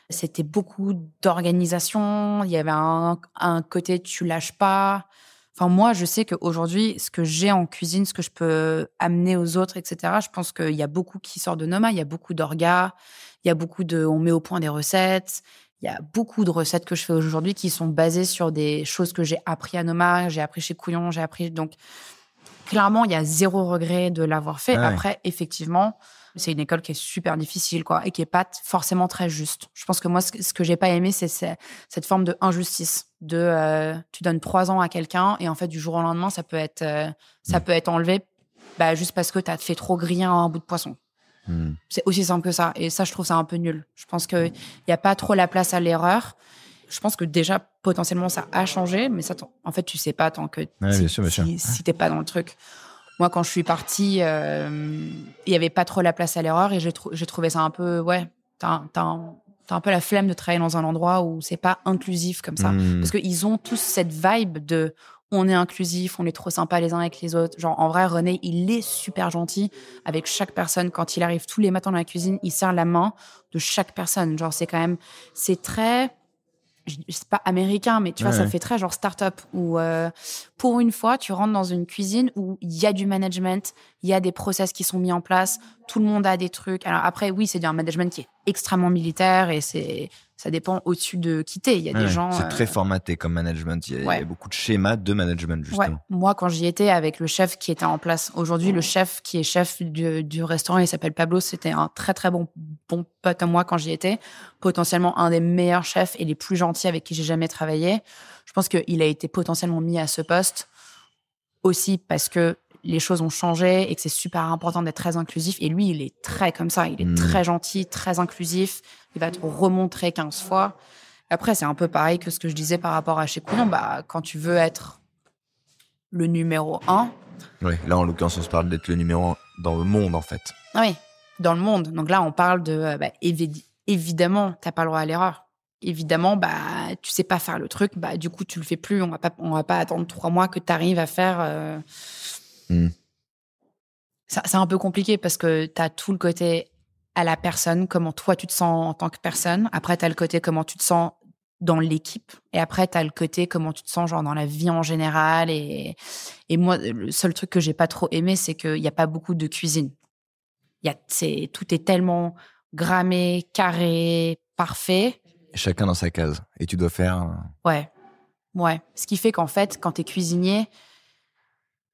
C'était beaucoup d'organisation. Il y avait un côté tu lâches pas. Enfin, moi, je sais qu'aujourd'hui, ce que j'ai en cuisine, ce que je peux amener aux autres, etc., je pense qu'il y a beaucoup qui sort de Noma. Il y a beaucoup d'orgas. Il y a beaucoup on met au point des recettes. Il y a beaucoup de recettes que je fais aujourd'hui qui sont basées sur des choses que j'ai appris à Noma, j'ai appris chez Couillon, donc clairement, il y a 0 regret de l'avoir fait. Ah ouais. Après, effectivement, c'est une école qui est super difficile, quoi, et qui est pas forcément très juste. Je pense que moi, ce que j'ai pas aimé, c'est cette forme de injustice. Tu donnes 3 ans à quelqu'un et en fait, du jour au lendemain, ça peut être enlevé, juste parce que t'as fait trop griller un bout de poisson. C'est aussi simple que ça. Et ça, je trouve ça un peu nul. Je pense qu'il n'y a pas trop la place à l'erreur. Je pense que déjà, potentiellement, ça a changé, mais ça, en fait, tu sais pas tant que bien sûr. si t'es pas dans le truc. Moi, quand je suis partie, il y avait pas trop la place à l'erreur et j'ai trouvé ça un peu, t'as un peu la flemme de travailler dans un endroit où c'est pas inclusif comme ça. Parce qu'ils ont tous cette vibe de on est inclusif, on est trop sympa les uns avec les autres. Genre, en vrai, René, il est super gentil avec chaque personne. Quand il arrive tous les matins dans la cuisine, il serre la main de chaque personne. Genre, c'est très, c'est pas américain, mais tu vois, ça fait très genre start-up où, pour une fois, tu rentres dans une cuisine où il y a du management, il y a des process qui sont mis en place, tout le monde a des trucs. Alors après, oui, c'est un management qui est extrêmement militaire et ça dépend au-dessus de qui t'es. Il y a des gens. C'est très formaté comme management. Il y a beaucoup de schémas de management, justement. Ouais. Moi, quand j'y étais avec le chef qui était en place, aujourd'hui, le chef qui est chef du restaurant, il s'appelle Pablo, c'était un très, très bon pote à moi quand j'y étais. Potentiellement un des meilleurs chefs et les plus gentils avec qui j'ai jamais travaillé. Je pense qu'il a été potentiellement mis à ce poste aussi parce que les choses ont changé et que c'est super important d'être très inclusif. Et lui, il est très comme ça. Il est très gentil, très inclusif. Il va te remontrer 15 fois. Après, c'est un peu pareil que ce que je disais par rapport à chez Couillon. Quand tu veux être le numéro 1... Oui, là, en l'occurrence, on se parle d'être le numéro 1 dans le monde, en fait. Oui, dans le monde. Donc là, on parle de... évidemment, tu n'as pas le droit à l'erreur. Évidemment, tu sais pas faire le truc. Du coup, tu le fais plus. On va pas attendre 3 mois que tu arrives à faire... C'est un peu compliqué parce que tu as tout le côté à la personne, comment toi tu te sens en tant que personne. Après, tu as le côté comment tu te sens dans l'équipe. Et après, t'as le côté comment tu te sens genre dans la vie en général. Et moi, le seul truc que j'ai pas trop aimé, c'est qu'il y a pas beaucoup de cuisine. Tout est tellement grammé, carré, parfait. Chacun dans sa case. Et tu dois faire... Ouais. Ce qui fait qu'en fait, quand t'es cuisinier,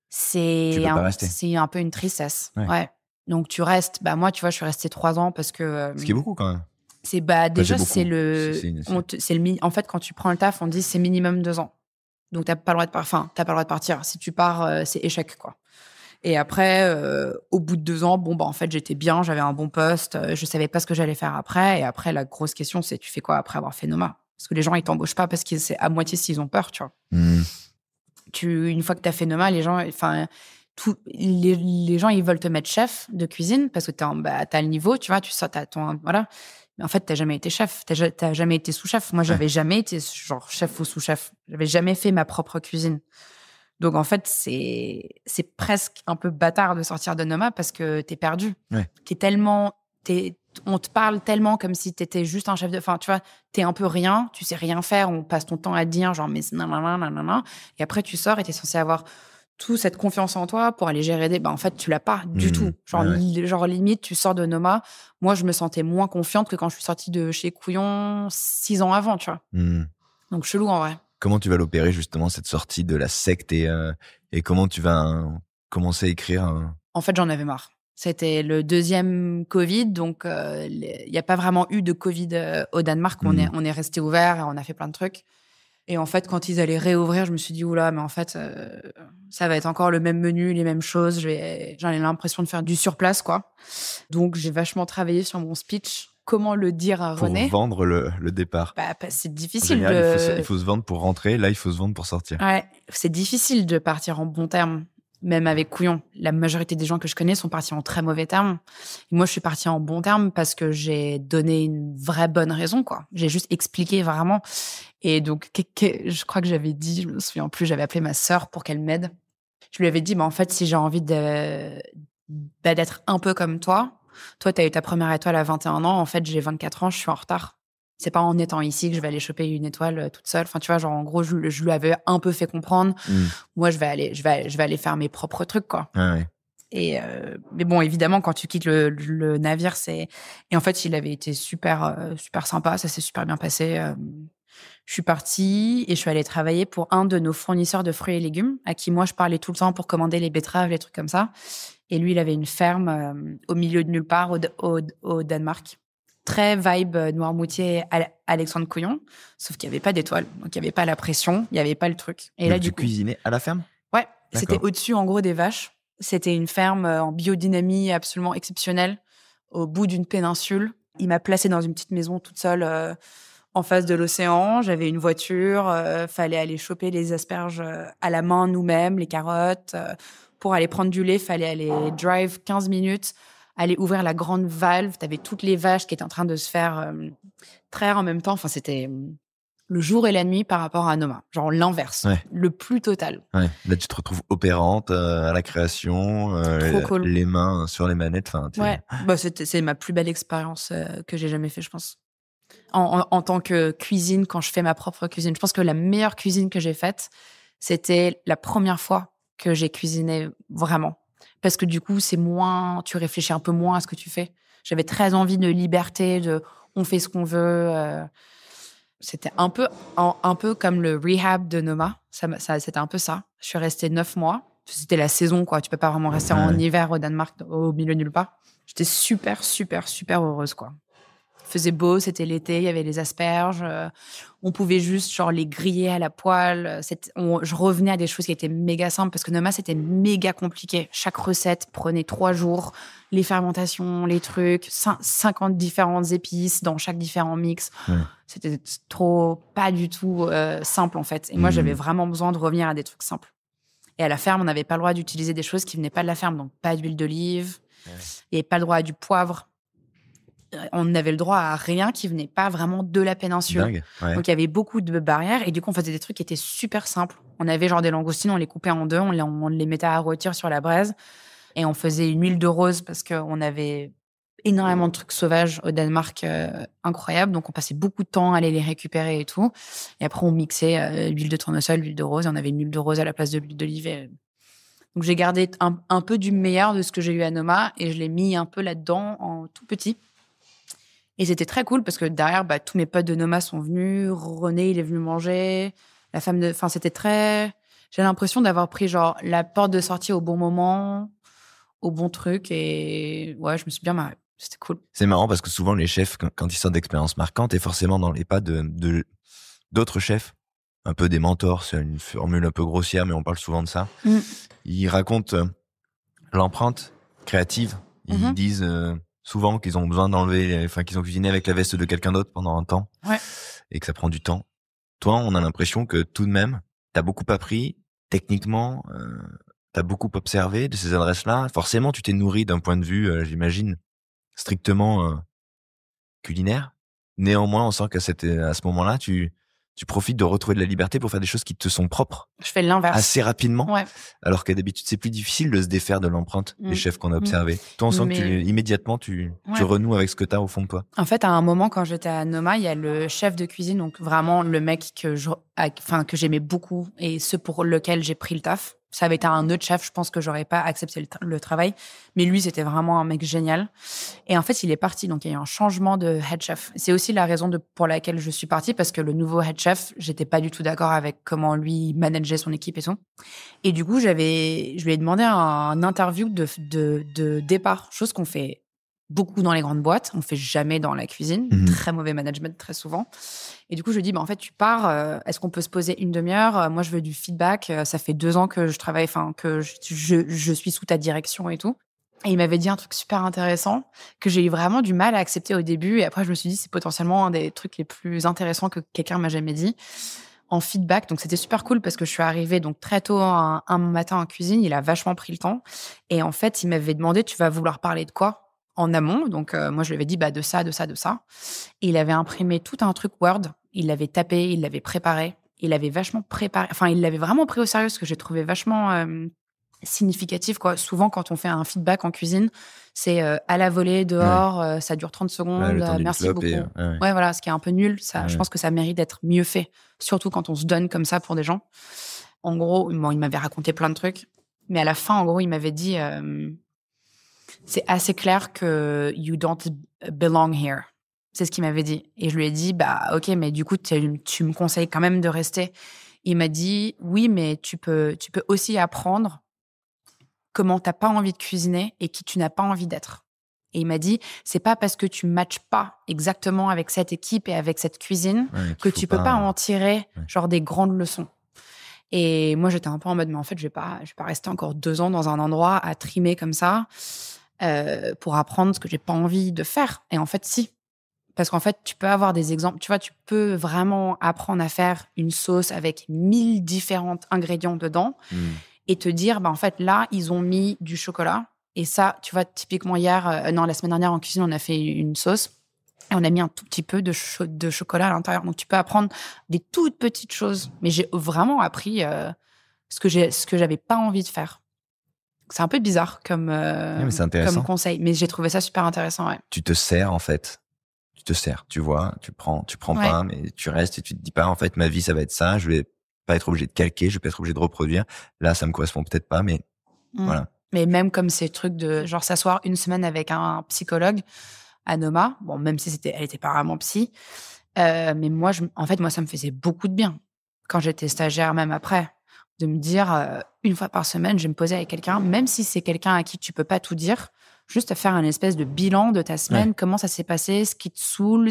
Tu peux pas rester. c'est un peu une tristesse. Ouais. Ouais. Donc tu restes. Bah moi, tu vois, je suis restée 3 ans parce que. Ce qui est beaucoup quand même. C'est déjà beaucoup. c'est le. En fait, quand tu prends le taf, on dit c'est minimum 2 ans. Donc t'as pas le droit de pas le droit de partir. Si tu pars, c'est échec quoi. Et après, au bout de 2 ans, en fait, j'étais bien, j'avais un bon poste, je savais pas ce que j'allais faire après. Et après, la grosse question, c'est tu fais quoi après avoir fait Noma? Parce que les gens, ils t'embauchent pas parce que c'est à moitié s'ils ont peur, tu vois. Une fois que t'as fait Noma, les gens, les gens, ils veulent te mettre chef de cuisine parce que t'as le niveau, tu vois, tu sors, voilà. Mais en fait, t'as jamais été chef, t'as jamais été sous-chef. Moi, j'avais jamais été genre chef ou sous-chef. J'avais jamais fait ma propre cuisine. Donc, en fait, c'est presque un peu bâtard de sortir de Noma parce que t'es perdu. Ouais. On te parle tellement comme si t'étais juste un chef de... Enfin, tu vois, t'es un peu rien, tu sais rien faire, on passe ton temps à te dire genre, mais nanana. Et après, tu sors et t'es censé avoir toute cette confiance en toi pour aller gérer des... en fait, tu l'as pas du tout. Genre, limite, tu sors de Noma. Moi, je me sentais moins confiante que quand je suis sortie de chez Couillon 6 ans avant, tu vois. Donc, chelou, en vrai. Comment tu vas l'opérer, justement, cette sortie de la secte et comment tu vas commencer à écrire En fait, j'en avais marre. C'était le 2e Covid, donc il n'y a pas vraiment eu de Covid au Danemark. On est resté ouvert et on a fait plein de trucs. Et en fait, quand ils allaient réouvrir, je me suis dit, oula, mais en fait, ça va être encore le même menu, les mêmes choses. J'en ai l'impression de faire du surplace, quoi. Donc, j'ai vachement travaillé sur mon speech. Comment le dire à René? Pour vendre le départ. C'est difficile. En général, il faut se vendre pour rentrer. Là, il faut se vendre pour sortir. Ouais, c'est difficile de partir en bon terme. Même avec Couillon, la majorité des gens que je connais sont partis en très mauvais termes. Et moi, je suis partie en bon terme parce que j'ai donné une vraie bonne raison, quoi. J'ai juste expliqué vraiment. Et donc, je crois que j'avais dit, je me souviens plus, j'avais appelé ma sœur pour qu'elle m'aide. Je lui avais dit, en fait, si j'ai envie d'être un peu comme toi, t'as eu ta première étoile à 21 ans, en fait, j'ai 24 ans, je suis en retard. C'est pas en étant ici que je vais aller choper une étoile toute seule. Enfin, tu vois, genre, en gros, je lui avais un peu fait comprendre. Moi, je vais aller faire mes propres trucs, quoi. Ouais. Et, mais bon, évidemment, quand tu quittes le navire, et en fait, il avait été super sympa. Ça s'est super bien passé. Je suis partie et je suis allée travailler pour un de nos fournisseurs de fruits et légumes, à qui moi, je parlais tout le temps pour commander les betteraves, les trucs comme ça. Et lui, il avait une ferme au milieu de nulle part au Danemark. Très vibe Noirmoutier, Alexandre Couillon, sauf qu'il n'y avait pas d'étoile, donc il n'y avait pas la pression, il n'y avait pas le truc. Et donc là, tu cuisinais à la ferme? Ouais, c'était au-dessus, en gros, des vaches. C'était une ferme en biodynamie absolument exceptionnelle, au bout d'une péninsule. Il m'a placée dans une petite maison toute seule en face de l'océan. J'avais une voiture, fallait aller choper les asperges à la main nous-mêmes, les carottes. Pour aller prendre du lait, fallait aller drive 15 minutes. Aller ouvrir la grande valve, t'avais toutes les vaches qui étaient en train de se faire traire en même temps. Enfin, c'était le jour et la nuit par rapport à Noma. Genre l'inverse, le plus total. Ouais. Là, tu te retrouves opérante à la création, trop cool. Les mains sur les manettes. Ouais, c'est ma plus belle expérience que j'ai jamais fait, je pense. En tant que cuisine, quand je fais ma propre cuisine. Je pense que la meilleure cuisine que j'ai faite, c'était la première fois que j'ai cuisiné vraiment. Parce que du coup, tu réfléchis un peu moins à ce que tu fais. J'avais très envie de liberté, on fait ce qu'on veut. C'était un peu comme le rehab de Noma. C'était un peu ça. Je suis restée 9 mois. C'était la saison, quoi. Tu peux pas vraiment rester en hiver au Danemark, au milieu de nulle part. J'étais super, super, super heureuse, quoi. Il faisait beau, c'était l'été, il y avait les asperges. On pouvait juste genre les griller à la poêle. Je revenais à des choses qui étaient méga simples parce que Noma, c'était méga compliqué. Chaque recette prenait 3 jours. Les fermentations, les trucs, 50 différentes épices dans chaque différent mix. C'était pas du tout simple, en fait. Et moi, j'avais vraiment besoin de revenir à des trucs simples. Et à la ferme, on n'avait pas le droit d'utiliser des choses qui venaient pas de la ferme. Donc, pas d'huile d'olive. Il n'y avait pas le droit à du poivre. On avait le droit à rien qui venait pas vraiment de la péninsule. Dingue. Ouais. Donc, il y avait beaucoup de barrières et du coup, on faisait des trucs qui étaient super simples. On avait genre des langoustines, on les coupait en deux, on les mettait à rôtir sur la braise et on faisait une huile de rose parce qu'on avait énormément de trucs sauvages au Danemark, incroyables. Donc, on passait beaucoup de temps à aller les récupérer et tout. Et après, on mixait l'huile de tournesol, l'huile de rose. Et on avait une huile de rose à la place de l'huile d'olive. Donc, j'ai gardé un peu du meilleur de ce que j'ai eu à Noma et je l'ai mis un peu là-dedans en tout petit. Et c'était très cool parce que derrière, tous mes potes de Noma sont venus. René, il est venu manger. La femme de... Enfin, c'était très... J'ai l'impression d'avoir pris genre la porte de sortie au bon moment, au bon truc. Et ouais, je me suis bien marrée. C'était cool. C'est marrant parce que souvent, les chefs, quand ils sortent d'expériences marquantes, et forcément dans les pas d'autres chefs, un peu des mentors, c'est une formule un peu grossière, mais on parle souvent de ça. Ils racontent l'empreinte créative. Ils disent souvent qu'ils ont besoin qu'ils ont cuisiné avec la veste de quelqu'un d'autre pendant un temps. Ouais. Et que ça prend du temps. Toi, on a l'impression que tout de même, t'as beaucoup appris, techniquement, t'as beaucoup observé de ces adresses-là. Forcément, tu t'es nourri d'un point de vue, j'imagine, strictement culinaire. Néanmoins, on sent qu'à ce moment-là, tu profites de retrouver de la liberté pour faire des choses qui te sont propres. Je fais l'inverse. Assez rapidement. Ouais. Alors qu'à d'habitude, c'est plus difficile de se défaire de l'empreinte des chefs qu'on a observés. Toi, on sent que immédiatement, tu renoues avec ce que t'as au fond de toi. En fait, à un moment, quand j'étais à Noma, il y a le chef de cuisine, donc vraiment le mec que j'aimais beaucoup et ce pour lequel j'ai pris le taf. Ça avait été un autre chef, je pense que j'aurais pas accepté le travail. Mais lui, c'était vraiment un mec génial. Et en fait, il est parti. Donc, il y a eu un changement de head chef. C'est aussi la raison pour laquelle je suis partie, parce que le nouveau head chef, j'étais pas du tout d'accord avec comment lui manageait son équipe et tout. Et du coup, je lui ai demandé un interview de départ, chose qu'on fait beaucoup dans les grandes boîtes. On fait jamais dans la cuisine. Très mauvais management, très souvent. Et du coup, je lui dis, en fait, tu pars. Est-ce qu'on peut se poser une demi-heure? Moi, je veux du feedback. Ça fait 2 ans que je travaille, que je suis sous ta direction et tout. Et il m'avait dit un truc super intéressant que j'ai eu vraiment du mal à accepter au début. Et après, je me suis dit, c'est potentiellement un des trucs les plus intéressants que quelqu'un m'a jamais dit. En feedback. Donc, c'était super cool parce que je suis arrivée donc très tôt un matin en cuisine. Il a vachement pris le temps. Et en fait, il m'avait demandé, tu vas vouloir parler de quoi? En amont. Donc, moi, je lui avais dit de ça, de ça, de ça. Et il avait imprimé tout un truc Word. Il l'avait tapé, il l'avait préparé. Il l'avait vachement préparé. Enfin, il l'avait vraiment pris au sérieux, ce que j'ai trouvé vachement significatif, quoi. Souvent, quand on fait un feedback en cuisine, c'est à la volée, dehors, ça dure 30 secondes. Merci beaucoup. Ouais, voilà, ce qui est un peu nul. Ça, je pense que ça mérite d'être mieux fait. Surtout quand on se donne comme ça pour des gens. En gros, il m'avait raconté plein de trucs. Mais à la fin, en gros, il m'avait dit... c'est assez clair que you don't belong here. C'est ce qu'il m'avait dit. Et je lui ai dit, ok, mais du coup, tu me conseilles quand même de rester. Il m'a dit, oui, mais tu peux aussi apprendre comment t'as pas envie de cuisiner et qui tu n'as pas envie d'être. Et il m'a dit, c'est pas parce que tu matches pas exactement avec cette équipe et avec cette cuisine que tu peux pas en tirer genre des grandes leçons. Et moi, j'étais un peu en mode, mais en fait, je vais pas rester encore 2 ans dans un endroit à trimer comme ça. Pour apprendre ce que j'ai pas envie de faire. Et en fait, si. Parce qu'en fait, tu peux avoir des exemples. Tu vois, tu peux vraiment apprendre à faire une sauce avec 1000 différents ingrédients dedans et te dire, en fait, là, ils ont mis du chocolat. Et ça, tu vois, typiquement la semaine dernière en cuisine, on a fait une sauce et on a mis un tout petit peu de chocolat à l'intérieur. Donc, tu peux apprendre des toutes petites choses. Mais j'ai vraiment appris ce que j'avais pas envie de faire. C'est un peu bizarre comme conseil, mais j'ai trouvé ça super intéressant. Ouais. Tu te sers, en fait. Tu te sers, tu vois, tu prends pas, mais tu restes et tu te dis pas, en fait, ma vie, ça va être ça, je vais pas être obligé de calquer, je vais pas être obligé de reproduire. Là, ça me correspond peut-être pas, mais voilà. Mais même comme ces trucs de genre s'asseoir une semaine avec un psychologue à Noma, bon, même si elle était pas vraiment psy, mais moi, ça me faisait beaucoup de bien quand j'étais stagiaire, même après. De me dire, une fois par semaine, je vais me poser avec quelqu'un, même si c'est quelqu'un à qui tu peux pas tout dire, juste à faire un espèce de bilan de ta semaine, comment ça s'est passé, ce qui te saoule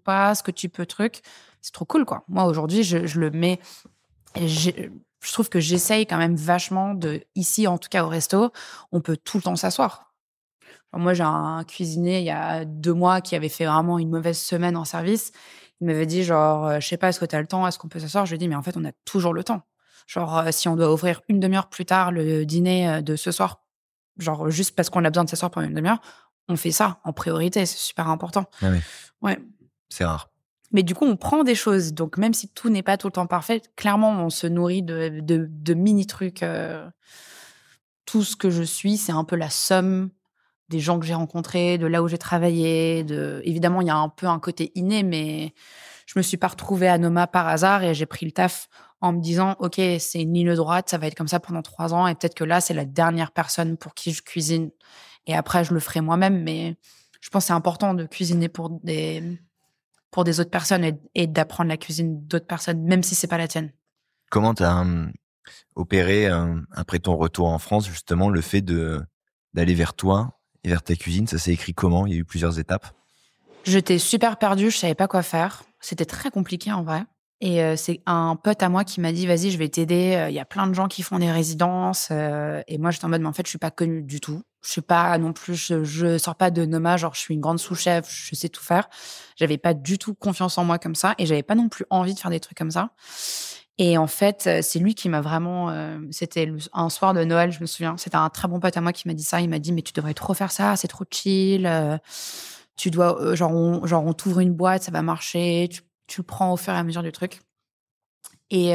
pas, ce que tu peux c'est trop cool, quoi. Moi, aujourd'hui, je le mets, je trouve que j'essaye quand même vachement ici, en tout cas au resto, on peut tout le temps s'asseoir. Alors moi, j'ai un cuisinier, il y a 2 mois, qui avait fait vraiment une mauvaise semaine en service. Il m'avait dit, genre, je sais pas, est-ce que tu as le temps, est-ce qu'on peut s'asseoir? Je lui ai dit, mais en fait, on a toujours le temps. Genre, si on doit ouvrir une demi-heure plus tard le dîner de ce soir, genre juste parce qu'on a besoin de s'asseoir pendant une demi-heure, on fait ça en priorité, c'est super important. Ah oui. Ouais. C'est rare. Mais du coup, on prend des choses. Donc, même si tout n'est pas tout le temps parfait, clairement, on se nourrit de mini-trucs. Tout ce que je suis, c'est un peu la somme des gens que j'ai rencontrés, de là où j'ai travaillé. Évidemment, il y a un peu un côté inné, mais je me suis pas retrouvée à Noma par hasard et j'ai pris le taf en me disant, OK, c'est une ligne droite, ça va être comme ça pendant 3 ans et peut-être que là, c'est la dernière personne pour qui je cuisine. Et après, je le ferai moi-même, mais je pense que c'est important de cuisiner pour des autres personnes et d'apprendre la cuisine d'autres personnes, même si c'est pas la tienne. Comment tu as opéré, après ton retour en France, justement, le fait d'aller vers toi et vers ta cuisine? Ça s'est écrit comment? Il y a eu plusieurs étapes? J'étais super perdue, je savais pas quoi faire. C'était très compliqué en vrai. Et c'est un pote à moi qui m'a dit, vas-y, je vais t'aider. Il y a plein de gens qui font des résidences. Et moi, j'étais en mode, mais en fait, je suis pas connue du tout. Je suis pas non plus, je sors pas de Noma, genre je suis une grande sous-chef, je sais tout faire. J'avais pas du tout confiance en moi comme ça. Et j'avais pas non plus envie de faire des trucs comme ça. Et en fait, c'est lui qui m'a vraiment... c'était un soir de Noël, je me souviens. C'était un très bon pote à moi qui m'a dit ça. Il m'a dit, mais tu devrais trop faire ça, c'est trop chill. Tu dois... on t'ouvre une boîte, ça va marcher. Tu le prends au fur et à mesure du truc. Et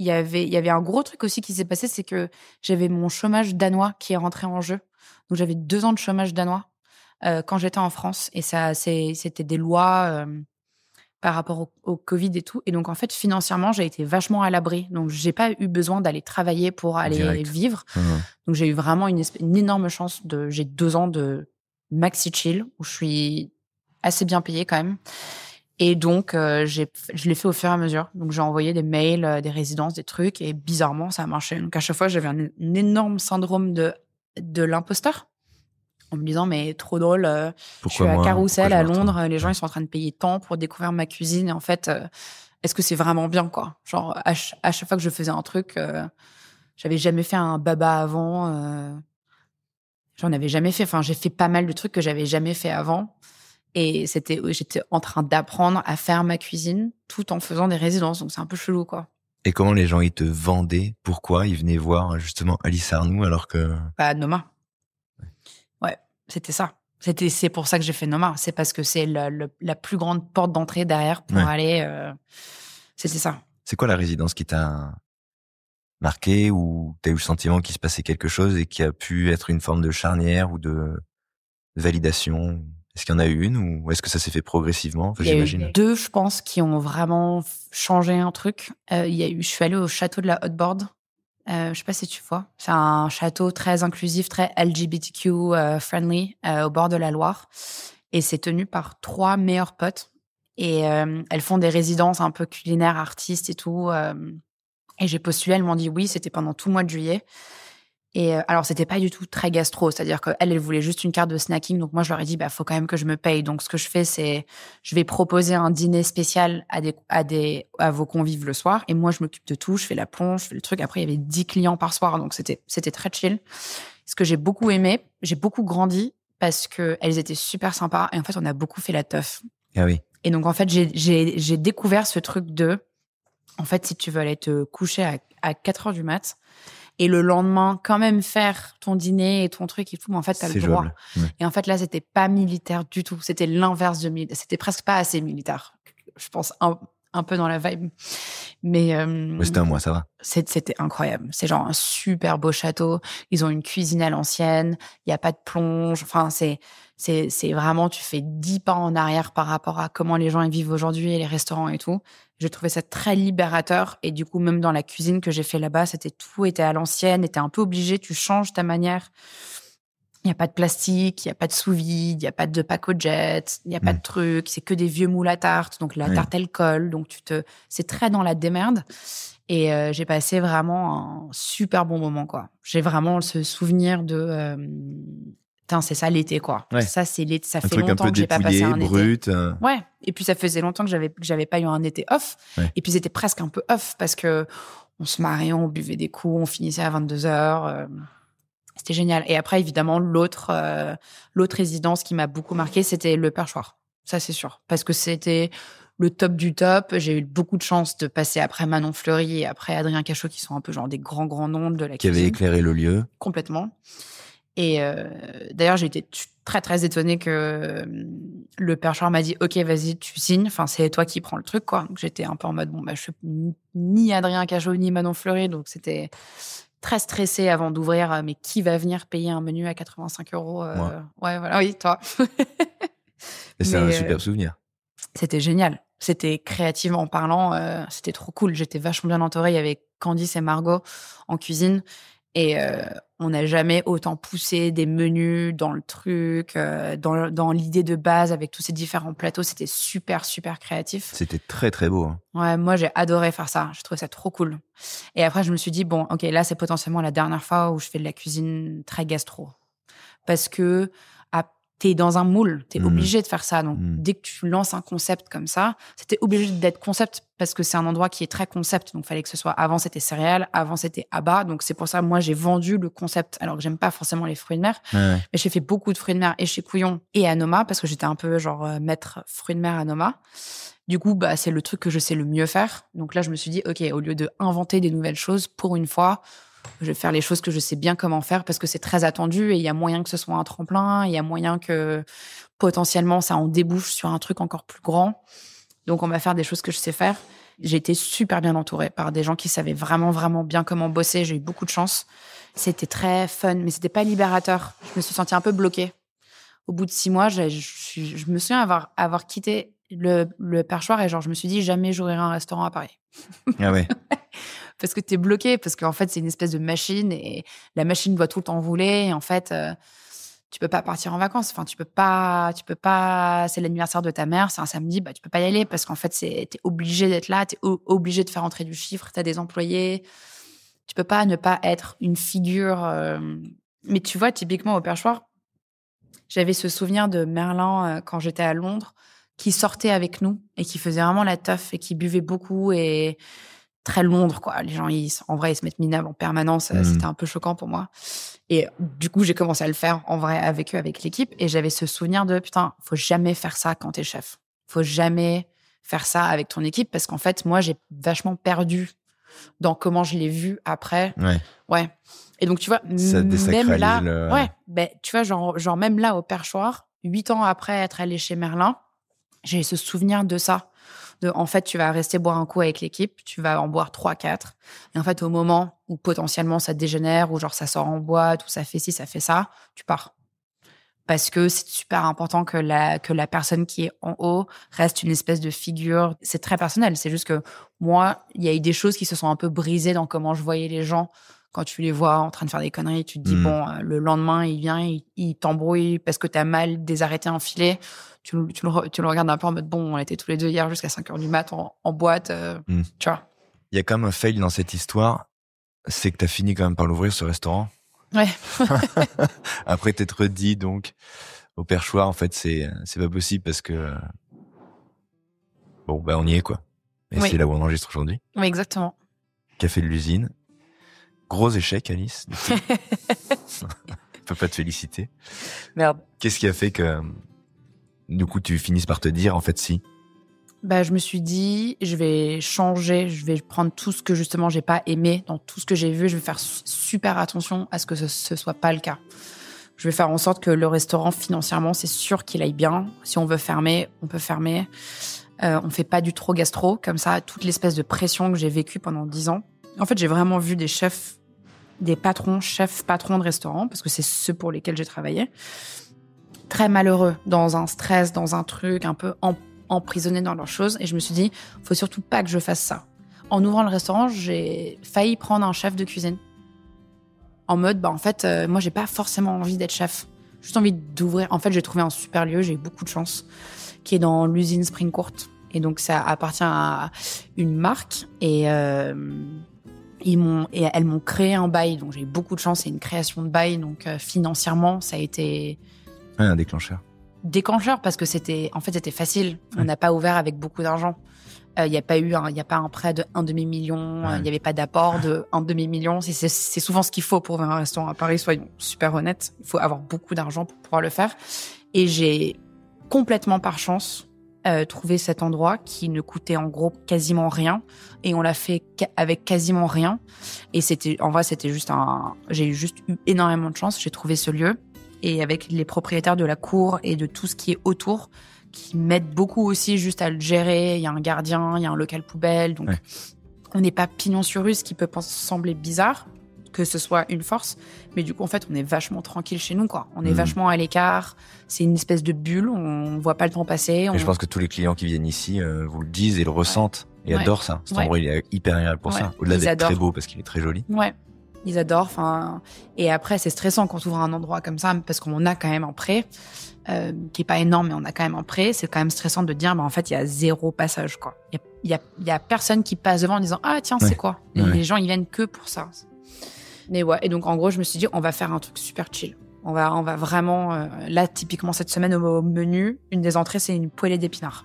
il y avait un gros truc aussi qui s'est passé, c'est que j'avais mon chômage danois qui est rentré en jeu. Donc, j'avais 2 ans de chômage danois quand j'étais en France. Et c'était des lois... par rapport au Covid et tout. Et donc, en fait, financièrement, j'ai été vachement à l'abri. Donc, j'ai pas eu besoin d'aller travailler pour aller Direct. vivre. Mmh. Donc, j'ai eu vraiment une énorme chance j'ai 2 ans de maxi chill où je suis assez bien payée quand même. Et donc, je l'ai fait au fur et à mesure. Donc, j'ai envoyé des mails, des résidences, des trucs. Et bizarrement, ça a marché. Donc, à chaque fois, j'avais un énorme syndrome de l'imposteur. En me disant, mais trop drôle, je suis Pourquoi à moi? Carrousel Pourquoi je à me retrouve? Londres, les gens Ouais. ils sont en train de payer tant pour découvrir ma cuisine. Et en fait, est-ce que c'est vraiment bien, quoi? Genre, à chaque fois que je faisais un truc, j'avais jamais fait un baba avant. J'en avais jamais fait. Enfin, j'ai fait pas mal de trucs que j'avais jamais fait avant. Et j'étais en train d'apprendre à faire ma cuisine tout en faisant des résidences. Donc, c'est un peu chelou, quoi. Et comment les gens, ils te vendaient? Pourquoi ils venaient voir justement Alice Arnoux alors que... Bah, Noma. Ouais, c'était ça. C'est pour ça que j'ai fait Noma. C'est parce que c'est la plus grande porte d'entrée derrière pour Ouais. aller. C'était ça. C'est quoi la résidence qui t'a marqué ou t'as eu le sentiment qu'il se passait quelque chose et qui a pu être une forme de charnière ou de validation? Est-ce qu'il y en a eu une ou est-ce que ça s'est fait progressivement? Enfin, Il y a eu j'imagine. 2, je pense, qui ont vraiment changé un truc. Je suis allée au château de la Haute Borde. Je sais pas si tu vois. C'est un château très inclusif, très LGBTQ friendly, au bord de la Loire. Et c'est tenu par 3 meilleures potes. Et elles font des résidences un peu culinaires, artistes et tout. Et j'ai postulé, elles m'ont dit oui, c'était pendant tout le mois de juillet. Et alors, c'était pas du tout très gastro, c'est-à-dire qu'elles, elles voulaient juste une carte de snacking. Donc moi, je leur ai dit, bah, faut quand même que je me paye. Donc ce que je fais, c'est, je vais proposer un dîner spécial à vos convives le soir. Et moi, je m'occupe de tout. Je fais la plonge, je fais le truc. Après, il y avait 10 clients par soir, donc c'était très chill. Ce que j'ai beaucoup aimé, j'ai beaucoup grandi parce que elles étaient super sympas. Et en fait, on a beaucoup fait la teuf. Ah oui. Et donc en fait, j'ai découvert ce truc en fait, si tu veux aller te coucher à 4 heures du mat, et le lendemain, quand même faire ton dîner et ton truc et tout, mais en fait, t'as le C'est droit. jouable. Ouais. Et en fait, là, c'était pas militaire du tout. C'était l'inverse de militaire. C'était presque pas assez militaire. Je pense un peu dans la vibe. Mais Ouais, c'était un mois, ça va. c'était incroyable. C'est genre un super beau château. Ils ont une cuisine à l'ancienne. Il y a pas de plonge. Enfin, c'est vraiment, tu fais 10 pas en arrière par rapport à comment les gens y vivent aujourd'hui et les restaurants et tout. J'ai trouvé ça très libérateur. Et du coup, même dans la cuisine que j'ai fait là-bas, tout était à l'ancienne. Et t'es un peu obligé, tu changes ta manière. Il n'y a pas de plastique, il n'y a pas de sous-vide, il n'y a pas de pack-au-jet, il n'y a pas de trucs. C'est que des vieux moules à tarte. Donc, la tarte, elle colle. Donc, c'est très dans la démerde. Et j'ai passé vraiment un super bon moment, quoi. J'ai vraiment ce souvenir de... Putain, c'est ça l'été, quoi. Ouais. Ça, c'est l'été. Ça Un fait truc un longtemps peu que j'ai pas passé dépouillé, un été. brut. Ouais. Et puis, ça faisait longtemps que j'avais pas eu un été off. Ouais. Et puis, c'était presque un peu off parce que on se mariait, on buvait des coups, on finissait à 22h. C'était génial. Et après, évidemment, l'autre résidence qui m'a beaucoup marqué, c'était le Perchoir. Ça, c'est sûr. Parce que c'était le top du top. J'ai eu beaucoup de chance de passer après Manon Fleury et après Adrien Cachot, qui sont un peu genre des grands noms de la Qui cuisine. avait éclairé le lieu. Complètement. Et d'ailleurs, j'ai été très, très étonnée que le Perchoir m'a dit « Ok, vas-y, tu signes. Enfin, c'est toi qui prends le truc, quoi. » Donc, j'étais un peu en mode « Bon, bah, je suis ni Adrien Cachot, ni Manon Fleury. » Donc, c'était très stressée avant d'ouvrir. Mais qui va venir payer un menu à 85 €? Ouais, voilà, oui, toi. Et c'est un super souvenir. C'était génial. C'était créativement parlant, c'était trop cool. J'étais vachement bien entourée. Il y avait Candice et Margot en cuisine. Et on n'a jamais autant poussé des menus dans le truc, dans l'idée de base avec tous ces différents plateaux. C'était super, super créatif. C'était très, très beau. Hein. Ouais, moi, j'ai adoré faire ça. Je trouvais ça trop cool. Et après, je me suis dit, bon, OK, là, c'est potentiellement la dernière fois où je fais de la cuisine très gastro. Parce que t'es dans un moule, t'es obligé de faire ça. Donc, dès que tu lances un concept comme ça, c'était obligé d'être concept parce que c'est un endroit qui est très concept. Donc, il fallait que ce soit, avant, c'était céréales, avant, c'était Abba. Donc, c'est pour ça, moi, j'ai vendu le concept. Alors que j'aime pas forcément les fruits de mer. Ouais. Mais j'ai fait beaucoup de fruits de mer et chez Couillon et à Noma parce que j'étais un peu maître fruits de mer à Noma. Du coup, c'est le truc que je sais le mieux faire. Donc là, je me suis dit, OK, au lieu de inventer des nouvelles choses, pour une fois, je vais faire les choses que je sais bien comment faire parce que c'est très attendu et il y a moyen que ce soit un tremplin, il y a moyen que potentiellement ça en débouche sur un truc encore plus grand. Donc on va faire des choses que je sais faire. J'ai été super bien entourée par des gens qui savaient vraiment, vraiment bien comment bosser. J'ai eu beaucoup de chance. C'était très fun, mais c'était pas libérateur. Je me suis sentie un peu bloquée. Au bout de 6 mois, je me souviens avoir quitté le perchoir et je me suis dit jamais j'ouvrirai un restaurant à Paris. Ah ouais. Parce que t'es bloqué, parce qu'en fait, c'est une espèce de machine et la machine doit tout le temps rouler. Et en fait, tu peux pas partir en vacances. Enfin, tu peux pas, c'est l'anniversaire de ta mère, c'est un samedi, tu peux pas y aller parce qu'en fait, t'es obligé d'être là, t'es obligé de faire entrer du chiffre, t'as des employés. Tu peux pas ne pas être une figure. Mais tu vois, typiquement au perchoir, j'avais ce souvenir de Merlin quand j'étais à Londres, qui sortait avec nous et qui faisait vraiment la teuf et qui buvait beaucoup et très Londres, quoi. Les gens, en vrai, ils se mettent minables en permanence. C'était un peu choquant pour moi. Et du coup, j'ai commencé à le faire en vrai avec eux, avec l'équipe. Et j'avais ce souvenir de, putain, faut jamais faire ça quand t'es chef. Faut jamais faire ça avec ton équipe parce qu'en fait, moi, j'ai vachement perdu dans comment je l'ai vu après. Ouais. Et donc, tu vois, même là, tu vois, genre même là au perchoir, 8 ans après être allée chez Merlin, j'ai ce souvenir de ça. En fait, tu vas rester boire un coup avec l'équipe, tu vas en boire 3-4. Et en fait, au moment où potentiellement ça dégénère, ou ça sort en boîte, ou ça fait ci, ça fait ça, tu pars. Parce que c'est super important que la personne qui est en haut reste une espèce de figure. C'est très personnel. C'est juste que moi, il y a eu des choses qui se sont un peu brisées dans comment je voyais les gens. Quand tu les vois en train de faire des conneries, tu te dis, bon, le lendemain, il vient, il t'embrouille parce que t'as mal désarrêté un filet. Tu le regardes un peu en mode, bon, on était tous les deux hier jusqu'à 5h du mat en boîte, tu vois. Il y a quand même un fail dans cette histoire, c'est que t'as fini quand même par l'ouvrir, ce restaurant. Ouais. Après t'être dit, donc, au perchoir, en fait, c'est pas possible parce que, bon, on y est, quoi. Et c'est là où on enregistre aujourd'hui. Oui, exactement. Café de l'usine. Gros échec, Alice. Je peux pas te féliciter. Merde. Qu'est-ce qui a fait que, du coup, tu finisses par te dire, en fait, si? Je me suis dit, je vais changer, je vais prendre tout ce que, justement, j'ai pas aimé dans tout ce que j'ai vu. Je vais faire super attention à ce que ce soit pas le cas. Je vais faire en sorte que le restaurant, financièrement, c'est sûr qu'il aille bien. Si on veut fermer, on peut fermer. On fait pas du trop gastro, comme ça, toute l'espèce de pression que j'ai vécue pendant 10 ans. En fait, j'ai vraiment vu des chefs, des patrons de restaurants, parce que c'est ceux pour lesquels j'ai travaillé, très malheureux, dans un stress, dans un truc, un peu emprisonnés dans leurs choses. Et je me suis dit, faut surtout pas que je fasse ça. En ouvrant le restaurant, j'ai failli prendre un chef de cuisine. En mode, en fait, moi, j'ai pas forcément envie d'être chef. J'ai juste envie d'ouvrir. En fait, j'ai trouvé un super lieu, j'ai eu beaucoup de chance, qui est dans l'usine Springcourt. Et donc, ça appartient à une marque. Et elles m'ont créé un bail. Donc, j'ai eu beaucoup de chance. C'est une création de bail. Donc, financièrement, ça a été... un déclencheur. Déclencheur, parce que c'était facile. On n'a pas ouvert avec beaucoup d'argent. Il n'y a pas un prêt de 1 demi-million. Il n'y avait pas d'apport de 1 demi-million. C'est souvent ce qu'il faut pour ouvrir un restaurant à Paris, soyons super honnêtes. Il faut avoir beaucoup d'argent pour pouvoir le faire. Et j'ai complètement par chance trouvé cet endroit qui ne coûtait en gros quasiment rien. Et on l'a fait avec quasiment rien. Et c'était juste j'ai juste eu énormément de chance. J'ai trouvé ce lieu. Et avec les propriétaires de la cour et de tout ce qui est autour, qui m'aident beaucoup aussi juste à le gérer. Il y a un gardien, il y a un local poubelle. Donc, on n'est pas pignon sur rue, ce qui peut sembler bizarre. que ce soit une force. Mais du coup, en fait, on est vachement tranquille chez nous, quoi. On est vachement à l'écart. C'est une espèce de bulle. On voit pas le temps passer. Et je pense que tous les clients qui viennent ici vous le disent et le ressentent et adorent ça. Cet endroit, il est hyper agréable pour ça. Au-delà d'être très beau parce qu'il est très joli. Ouais. Ils adorent. Et après, c'est stressant quand tu ouvres un endroit comme ça parce qu'on a quand même un prêt. Qui est pas énorme, mais on a quand même un prêt. C'est quand même stressant de dire, en fait, il y a 0 passage, quoi. Il y a personne qui passe devant en disant, ah, tiens, c'est quoi? Et les gens, ils viennent que pour ça. Mais ouais. Et donc, en gros, je me suis dit, on va faire un truc super chill. On va vraiment, là, typiquement, cette semaine, au menu, une des entrées, c'est une poêlée d'épinards.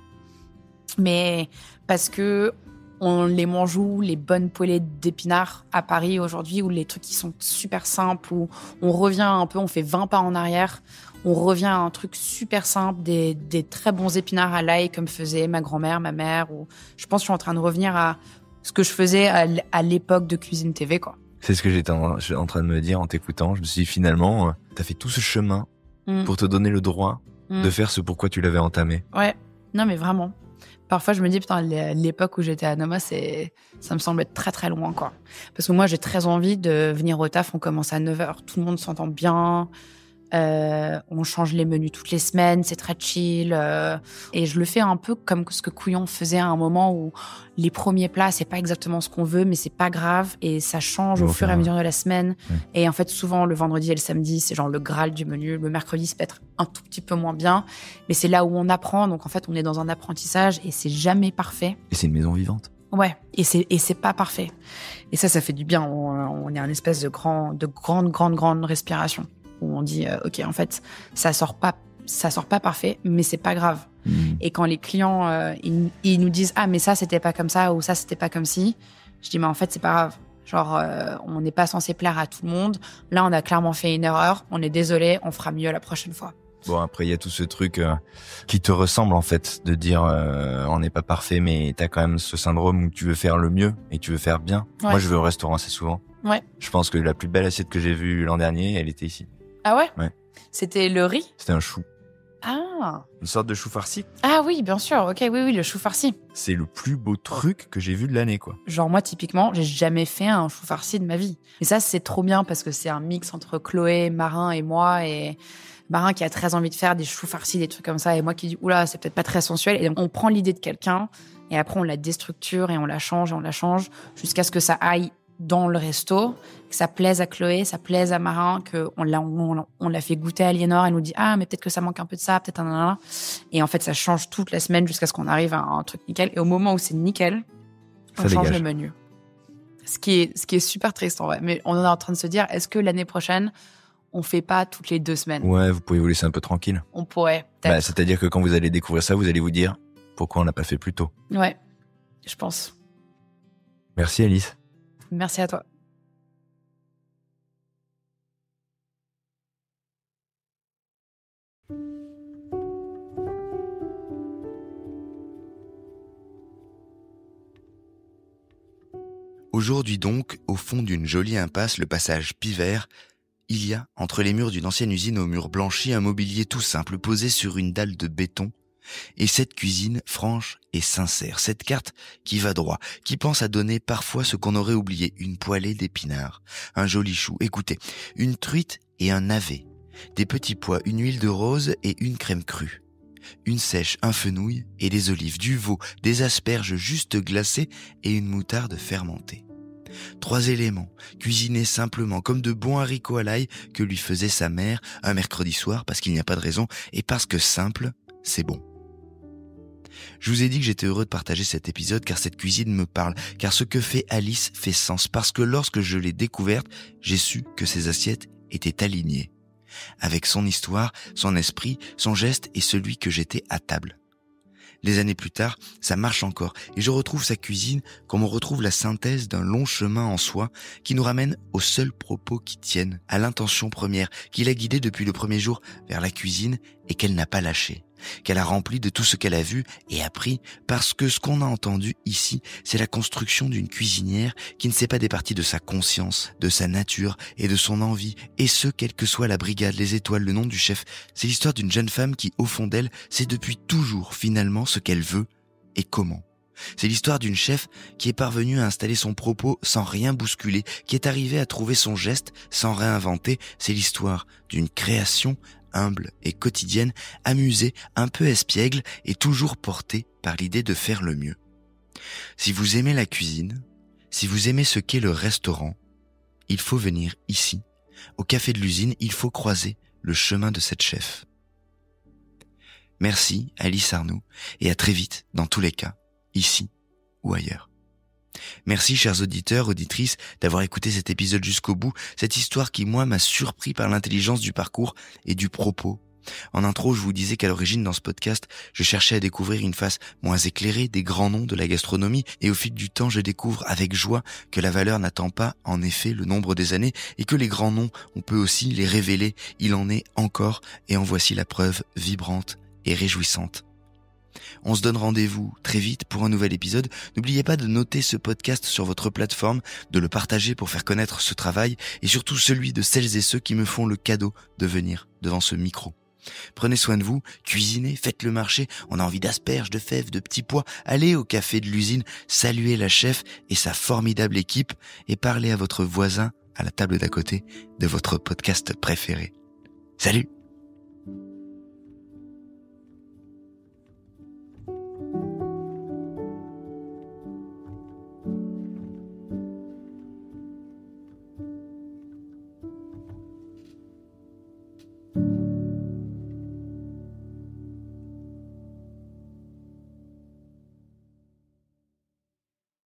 Mais parce que on les mange où, les bonnes poêlées d'épinards à Paris aujourd'hui, où les trucs qui sont super simples, où on revient un peu, on fait 20 pas en arrière. On revient à un truc super simple, des très bons épinards à l'ail comme faisait ma grand-mère, ma mère. Ou je pense que je suis en train de revenir à ce que je faisais à l'époque de Cuisine TV, quoi. C'est ce que j'étais en train de me dire en t'écoutant. Je me suis dit, finalement, t'as fait tout ce chemin pour te donner le droit de faire ce pourquoi tu l'avais entamé. Ouais, non mais vraiment. Parfois, je me dis, putain, l'époque où j'étais à Noma, ça me semble être très très loin, quoi. Parce que moi, j'ai très envie de venir au taf, on commence à 9h, tout le monde s'entend bien. On change les menus toutes les semaines, c'est très chill. Et je le fais un peu comme ce que Couillon faisait à un moment où les premiers plats, c'est pas exactement ce qu'on veut, mais c'est pas grave. Et ça change au fur et à mesure de la semaine. Et en fait, souvent, le vendredi et le samedi, c'est genre le Graal du menu. Le mercredi, c'est peut-être un tout petit peu moins bien. Mais c'est là où on apprend. Donc en fait, on est dans un apprentissage et c'est jamais parfait. Et c'est une maison vivante. Ouais, et c'est pas parfait. Et ça fait du bien. On est un espèce de grande respiration. Où on dit, OK, en fait, ça sort pas parfait, mais c'est pas grave. Et quand les clients, ils nous disent, ah, mais ça, c'était pas comme ça, ou ça, c'était pas comme si, je dis, mais en fait, c'est pas grave. Genre, on n'est pas censé plaire à tout le monde. Là, on a clairement fait une erreur. On est désolé, on fera mieux la prochaine fois. Bon, après, il y a tout ce truc qui te ressemble, en fait, de dire, on n'est pas parfait, mais t'as quand même ce syndrome où tu veux faire le mieux et tu veux faire bien. Ouais. Moi, je vais au restaurant assez souvent. Ouais. Je pense que la plus belle assiette que j'ai vue l'an dernier, elle était ici. Ah ouais? Ouais. C'était le riz? C'était un chou. Ah. Une sorte de chou farci. Ah oui, bien sûr. Ok, oui, le chou farci. C'est le plus beau truc que j'ai vu de l'année, quoi. Genre moi, typiquement, j'ai jamais fait un chou farci de ma vie. Et ça, c'est trop bien parce que c'est un mix entre Chloé, Marin et moi. Et Marin qui a très envie de faire des choux farcis, des trucs comme ça. Et moi qui dis, oula, c'est peut-être pas très sensuel. Et donc, on prend l'idée de quelqu'un et après, on la déstructure et on la change jusqu'à ce que ça aille dans le resto, que ça plaise à Chloé, ça plaise à Marin, qu'on l'a fait goûter à Aliénor, elle nous dit « Ah, mais peut-être que ça manque un peu de ça, peut-être un... » Et en fait, ça change toute la semaine jusqu'à ce qu'on arrive à un truc nickel. Et au moment où c'est nickel, on change le menu. Ce qui est super triste en vrai. Mais on est en train de se dire, est-ce que l'année prochaine, on fait pas toutes les 2 semaines? Ouais, vous pouvez vous laisser un peu tranquille. On pourrait, peut-être. C'est-à-dire que quand vous allez découvrir ça, vous allez vous dire « Pourquoi on l'a pas fait plus tôt ?» Ouais, je pense. Merci Alice. Merci à toi. Aujourd'hui donc, au fond d'une jolie impasse, le passage Pivert, il y a, entre les murs d'une ancienne usine aux murs blanchis, un mobilier tout simple posé sur une dalle de béton. Et cette cuisine franche et sincère, cette carte qui va droit, qui pense à donner parfois ce qu'on aurait oublié, une poêlée d'épinards, un joli chou, écoutez, une truite et un navet, des petits pois, une huile de rose et une crème crue, une sèche, un fenouil et des olives, du veau, des asperges juste glacées et une moutarde fermentée. 3 éléments, cuisinés simplement comme de bons haricots à l'ail que lui faisait sa mère un mercredi soir parce qu'il n'y a pas de raison et parce que simple, c'est bon. Je vous ai dit que j'étais heureux de partager cet épisode car cette cuisine me parle, car ce que fait Alice fait sens, parce que lorsque je l'ai découverte, j'ai su que ses assiettes étaient alignées, avec son histoire, son esprit, son geste et celui que j'étais à table. Des années plus tard, ça marche encore et je retrouve sa cuisine comme on retrouve la synthèse d'un long chemin en soi qui nous ramène aux seuls propos qui tiennent, à l'intention première qui l'a guidée depuis le premier jour vers la cuisine et qu'elle n'a pas lâché, qu'elle a rempli de tout ce qu'elle a vu et appris, parce que ce qu'on a entendu ici, c'est la construction d'une cuisinière qui ne s'est pas départie de sa conscience, de sa nature et de son envie, et ce, quelle que soit la brigade, les étoiles, le nom du chef. C'est l'histoire d'une jeune femme qui, au fond d'elle, sait depuis toujours finalement ce qu'elle veut et comment. C'est l'histoire d'une chef qui est parvenue à installer son propos sans rien bousculer, qui est arrivée à trouver son geste sans réinventer. C'est l'histoire d'une création humble et quotidienne, amusée, un peu espiègle et toujours portée par l'idée de faire le mieux. Si vous aimez la cuisine, si vous aimez ce qu'est le restaurant, il faut venir ici, au Café de l'Usine, il faut croiser le chemin de cette chef. Merci Alice Arnoux et à très vite dans tous les cas, ici ou ailleurs. Merci chers auditeurs, auditrices d'avoir écouté cet épisode jusqu'au bout, cette histoire qui moi m'a surpris par l'intelligence du parcours et du propos. En intro, je vous disais qu'à l'origine dans ce podcast, je cherchais à découvrir une face moins éclairée des grands noms de la gastronomie et au fil du temps, je découvre avec joie que la valeur n'attend pas en effet le nombre des années et que les grands noms, on peut aussi les révéler, il en est encore et en voici la preuve vibrante et réjouissante. On se donne rendez-vous très vite pour un nouvel épisode. N'oubliez pas de noter ce podcast sur votre plateforme, de le partager pour faire connaître ce travail et surtout celui de celles et ceux qui me font le cadeau de venir devant ce micro. Prenez soin de vous, cuisinez, faites le marché, on a envie d'asperges, de fèves, de petits pois. Allez au Café de l'Usine, saluez la chef et sa formidable équipe et parlez à votre voisin à la table d'à côté de votre podcast préféré. Salut!